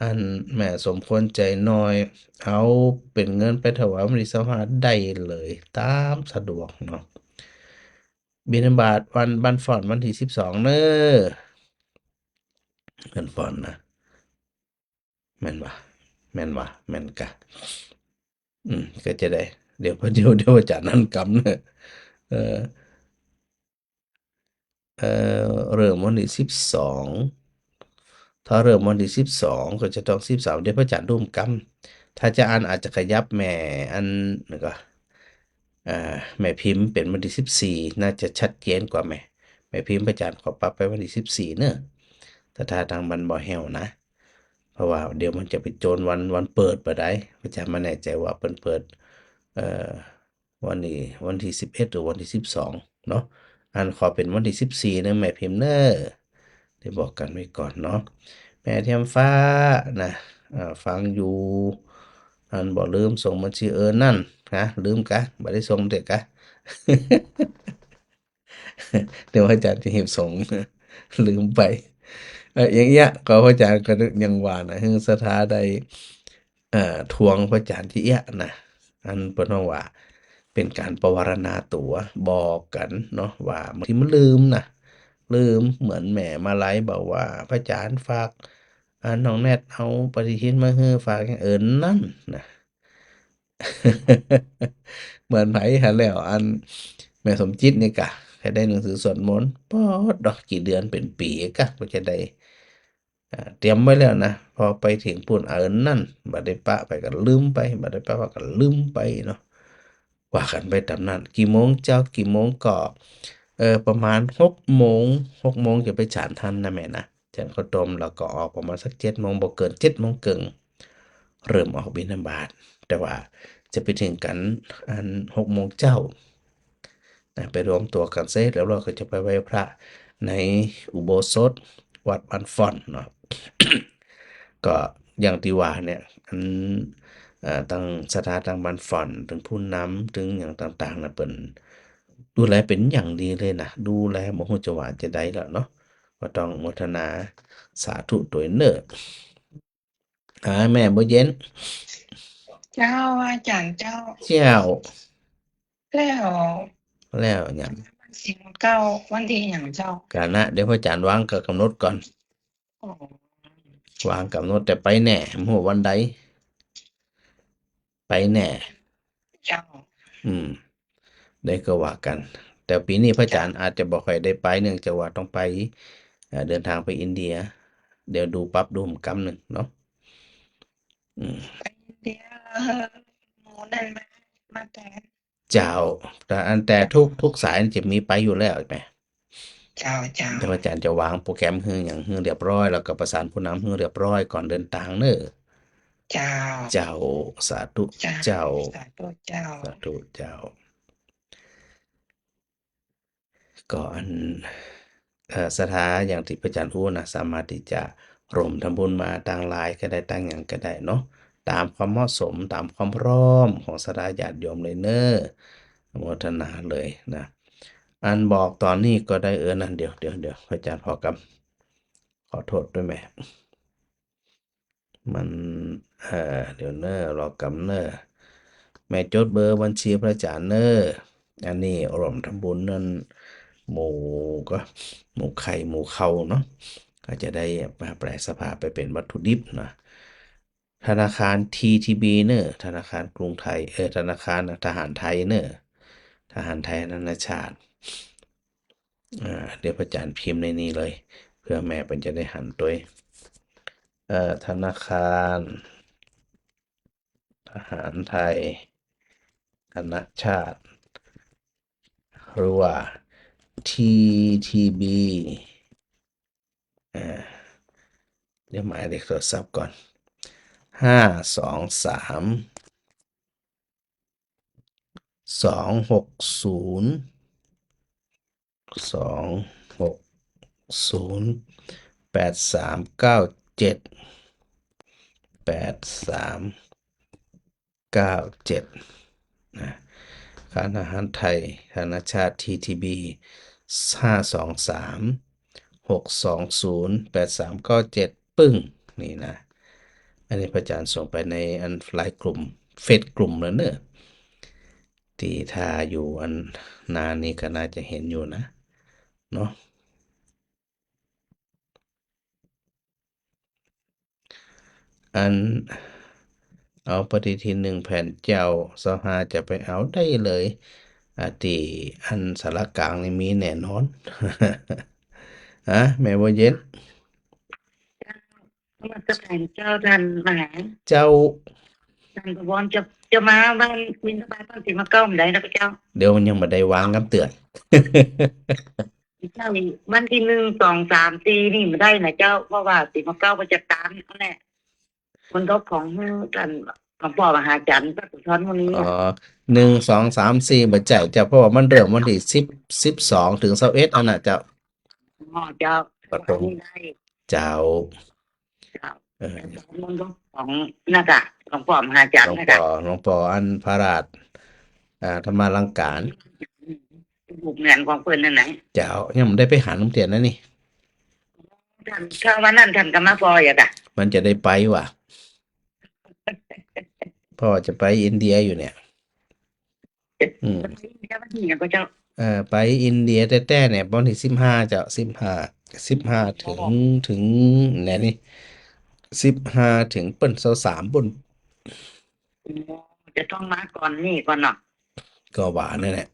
อันแม่สมควรใจน้อยเอาเป็นเงินไปถวายมริสหาได้เลยตามสะดวกเนาะบิณฑบาตวันบันฝอนวันที่12เนอะบันฝอนนะแม่นวะแม่นวะแม่นกะก็จะได้ เดี๋ยวอาจารย์นั่นกำเนอะเออเริ่มวันที่12ถ้าเริ่มวันที่12ก็จะต้อง13เดี๋ยวพระอาจารย์ร่วมกำถ้าจะอ่านอาจจะขยับแม่อันนึงก็แม่พิมพ์เป็นวันที่14น่าจะชัดเจนกว่าแม่พิมพ์พระอาจารย์ขอปรับไปวันที่14เนอะแต่ถ้าทางบันบ่แฮวนะ เพราะว่าเดี๋ยวมันจะไปโจรวันเปิดบ่ได้พระอาจารย์ไม่แน่ใจว่าเปิดเอ่อวันนี้วันที่11หรือวันที่12เนาะอันขอเป็นวันที่14เนอะแม่พิมพ์เนอะได้บอกกันไว้ก่อนเนาะแม่เทียมฟ้านะฟังอยู่อันบ่ลืมส่งบัญชีนั่นนะลืมกะบ่ได้ส่งเด็กกะ เดี๋ยวอาจารย์จะเห็บส่ง ลืมไปอย่างเงี้ยก็พระอาจารย์ก็นึกยังว่านะคือสถาใดทวงพระอาจารย์ที่เอี้ยนะอันเปิ้นว่าเป็นการประวารณาตัวบอกกันเนาะว่าบางทีมันลืมนะลืมเหมือนแม่มาไลฟ์บอกว่าพระอาจารย์ฝากน้องแนทเอาปฏิทินมาให้ฝากอย่างนั่นนะ เหมือนไผหาแล้วอันแม่สมจิตนี่กะให้ได้หนังสือสวดมนต์ปอดดอกกี่เดือนเป็นปีกะก็จะได้เตรียมไว้แล้วนะพอไปถึงปุ่นนั่นบัดได้ปะไปก็ลืมไปบัดได้ปะก็ลืมไปเนาะว่ากันไปตามนั้นกี่โมงเจ้ากี่โมงก็ประมาณ6 โมง6 โมงจะไปฉันทันนะแม่นะฉันข้าวต้มแล้วก็ออกประมาณสัก7 โมงบ่เกิน7 โมงครึ่งเริ่มออกบิณฑบาตแต่ว่าจะไปถึงกันอัน6 โมงเจ้านะไปรวมตัวกันเสร็จแล้วเราก็จะไปไหว้พระในอุโบสถวัดบ้านฟ่อนเนาะ ก็อย่างที่ว่าเนี่ยอันตั้งสถานตั้งบ้านฟ่อนถึงผู้นำถึงอย่างต่างๆนะเปิ่นดูแลเป็นอย่างดีเลยนะดูแลบ่ฮู้จะว่าจะได้แล้วเนาะก็ต้องอนุโมทนาสาธุตัวเน้อแม่บ่เย็น เจ้าอาจารย์เจ้า เจ้า แล้ว แล้วหยัง วันสิงเก้าวันที่หยังเจ้าก ะนะเดี๋ยวพระอาจารย์วางก็กำหนดก่อน อ๋อ วางกำหนดแต่ไปแน่บ่ฮู้วันใดไปแน่ เจ้า ได้ก็ว่ากัน แต่ปีนี้พระอาจารย์อาจจะบ่ค่อยได้ไปเนื่องจากว่าต้องไปเดินทางไปอินเดีย เดี๋ยวดูปรับดูผมกำหนึ่งเนาะอืม ไปอินเดียหมูนั่นมาแต่ เจ้าแต่ทุกสายจะมีไปอยู่แล้วใช่ไหม เจ้า แต่พระอาจารย์จะวางโปรแกรมคืออย่างคือเรียบร้อยแล้วก็ประสานผู้นำคือเรียบร้อยก่อนเดินทางเน้อ เจ้า เจ้าสาธุเจ้า สาธุเจ้า สาธุเจ้า ก็อันศรัทธาอย่างที่พระอาจารย์พูดนะสามารถที่จะร่วมทำบุญมาทางไลน์ก็ได้ตั้งอย่างก็ได้เนาะตามความเหมาะสมตามความพร้อมของศรัทธาญาติโยมเลยเนอะอนุโมทนาเลยนะ อันบอกตอนนี้ก็ได้นั่นเดี๋ยวพระอาจารย์ขอโทษด้วยแม่มันเดี๋ยวเนอะรอกำเนอะแม่จดเบอร์บัญชีพระอาจารย์เนอะอันนี้ร่วมทำบุญนั่นหมูก็หมูไข่หมูเขาเนาะก็จะได้มาแปลสภาพไปเป็นวัตถุดิบนะธนาคาร TTB เนอะธนาคารกรุงไทยธนาคารทหารไทยเนอะทหารไทยนานาชาติเดี๋ยวพระอาจารย์พิมพ์ในนี้เลย เพื่อแม่เป็นจะได้หันตัวธนาคารทหารไทยนานาชาติ หรือว่า TTB เดี๋ยวหมายเลขโทรศัพท์ก่อน523 260 8397 8397นะค่าอาหารไทยธนาชาติ TTB 523 620 8397ปึ้งนี่นะอันนี้พระอาจารย์ส่งไปในอันไลน์กลุ่มเฟซกลุ่มแล้วเนอะที่ถ้าอยู่อันนานนี้ก็น่าจะเห็นอยู่นะเนาะอันเอาปฏิทิน1 แผ่นเจ้า25จะไปเอาได้เลยที่อันสารกลางนี่มีแน่นอน แม่บัวเย็น มันจะแผ่นเจ้าท่านมหา เจ้า ท่านประวรจะมาบ้านมินทบาทต้นสีมะเก้าได้นะพระเจ้า เดี๋ยวมันยังบ่ได้วางคำเตือน เจ้านี่วันที่1 2 3 4นี่มาได้นะเจ้าเพราะว่าสีมะเก้ามันจะตามนั่นแหละคนรบของท่านของพ่อมหาจันทร์พระสุทนวันนี้ อ๋อ1 2 3 4บ่ใจเจ้าเพราะว่ามันเริ่มวันที่12ถึง21อันน่ะเจ้า เจ้า ก็ตรง ได้ เจ้า เจ้า เออ มันก็ของน่ะกะของพ่อมหาจัน หล ท ว ร์ ง นะ ป กะ อหลวงปออันพระราชธรรมาลังการ บุกเงินของเพิ่นนั่นไหน เจ้ายังบ่ได้ไปหาน้ำเตียนนะนี่ ท่านถ้าวันนั้นท่านก็มาปล่อยอะกะ มันจะได้ไปว่ะพ่อจะไปอินเดียอยู่เนี่ย อืม เจ้าหน้าที่เนี่ยก็เจ้า ไปอินเดียแต้ๆเนี่ยวันที่15เจ้า15ถึงไหนนี่15ถึงเปิ้น23ปุ่น จะต้องมาก่อนนี่ก่อนเนาะ ก็ว่านั่นแหละ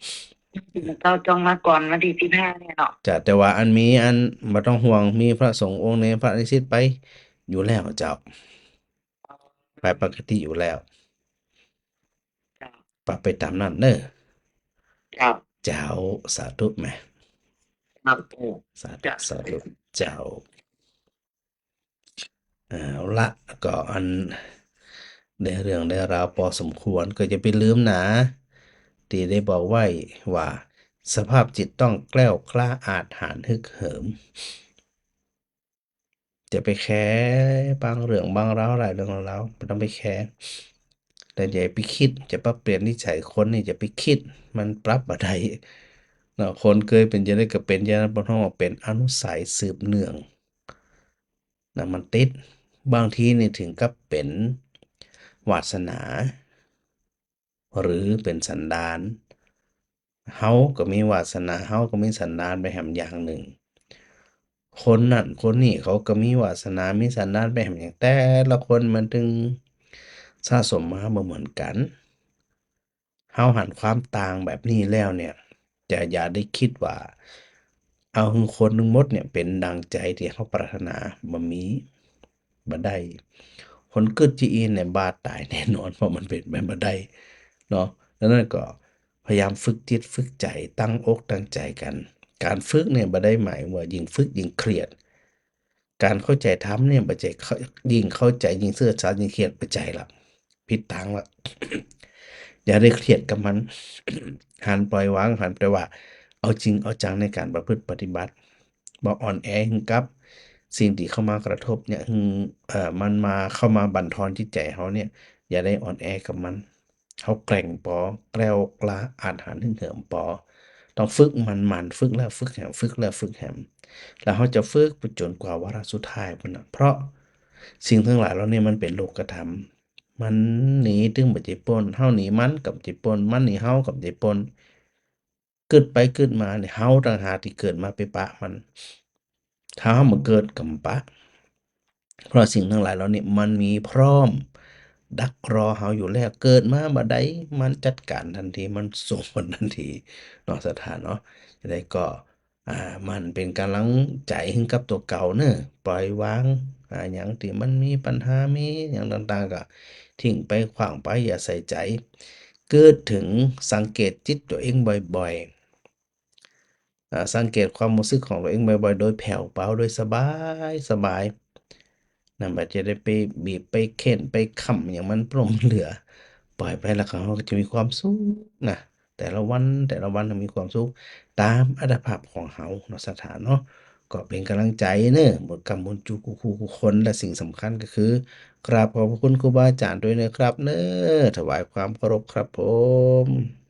เราต้องมาก่อนวันที่15เนี่ยเนาะ จ้ะแต่ว่าอันมีอันบ่ต้องห่วงมีพระสงฆ์องค์ในพระนิสิตไปอยู่แล้วเจ้า ไปปกติอยู่แล้ว เจ้า ปรับไปตามนั้นเด้อ เจ้า เจ้าสาธุแหม ครับ สาธุสาธุเจ้าเอาละก็อันได้เรื่องได้ราวพอสมควรก็จะไปลืมนะที่ได้บอกไว้ว่า สภาพจิตต้องแกล้วกล้าอาจหาญฮึกเหิม จะไปแคร์บางเรื่องบางราวหลายเรื่องราวไม่ต้องไปแคร์แต่อย่าไปคิดจะปรับเปลี่ยนนิสัยคนนี่จะไปคิดมันปรับบ่ได้เนาะคนเคยเป็นจะได้ก็เป็นอย่างนั้นบ่ต้องว่าเป็นอนุสัยสืบเนื่องนะมันติดบางทีนี่ถึงกับเป็นวาสนา หรือเป็นสันดานเฮาก็มีวาสนาเฮาก็มีสันดานไปแหมอย่างหนึ่ง คนนั่นคนนี้เขาก็มีวาสนามีสันดานไปแหมอย่างแต่ละคนมันถึงสะสมมาบ่เหมือนกันเฮาหันความต่างแบบนี้แล้วเนี่ยจะอย่าได้คิดว่า เอาคือคนทั้งหมดเนี่ยเป็นดังใจที่เขาปรารถนาบ่มีบ่ได้ คนกึดจีอีเนี่ยบาดตายแน่นอนเพราะมันเป็นไปบ่ได้เนาะดังนั้นก็พยายามฝึกจิตฝึกใจตั้งอกตั้งใจกัน การฝึกเนี่ยบ่ได้หมายว่ายิ่งฝึกยิ่งเครียด การเข้าใจธรรมเนี่ยบ่ใจยิ่งเข้าใจยิ่งเสื่อสารยิ่งเครียดบ่ใจละผิดทางละ อย่าได้เครียดกับมัน หันปล่อยวางหันไปว่า เอาจริงเอาจังในการประพฤติปฏิบัติบ่อ่อนแอหึงกับ สิ่งที่เข้ามากระทบเนี่ยมันมาเข้ามาบั่นทอนจิตใจเขาเนี่ย อย่าได้อ่อนแอกับมันเขาแกร่งพอแกล้วกล้าอาจหาญฮึกเหิมพอต้องฝึกมันฝึกแล้วฝึกแหมฝึกแล้วฝึกแหมแล้วเขาจะฝึกไปจนกว่าวาระสุดท้ายพุ่นน่ะเพราะสิ่งทั้งหลายเหล่านี้มันเป็นโลกธรรม มันหนีถึงบ่จิปนเฮาหนีมันกับจิปนมันหนีเฮากับจิปนเกิดไปเกิดมาเนี่ยเฮาต่างหากที่เกิดมาไปปะมัน ถ้าเฮาบ่เกิดก็บ่ปะ เพราะสิ่งทั้งหลายเหล่านี้มันมีพร้อม ดักรอเฮาอยู่แล้วเกิดมาบัดใดมันจัดการทันทีมันส่งผลทันทีเนาะสถานเนาะจะได้ก็มันเป็นกำลังใจให้กับตัวเก่าเน้อปล่อยวางหยังที่มันมีปัญหามีหยังต่างๆก็ทิ้งไปขว้างไปอย่าใส่ใจ เกิดถึงสังเกตจิตตัวเองบ่อยๆสังเกตความรู้สึกของตัวเองบ่อยๆโดยแผ่วเบาโดยสบายนั่นบ่จะได้ไปบีบไปเค้นไปค้ำหยังมันปรมเหลือ ปล่อยไปแล้วเขาก็จะมีความสุขนะ แต่ละวันให้มีความสุขตามอัตภาพของเฮาเนาะสถานเนาะก็เป็นกำลังใจเนอะหมดกำบุญจูกูคูกูคนและสิ่งสำคัญก็คือกราบขอบพระคุณครูบาอาจารย์ด้วยนะครับเนอะถวายความเคารพครับผม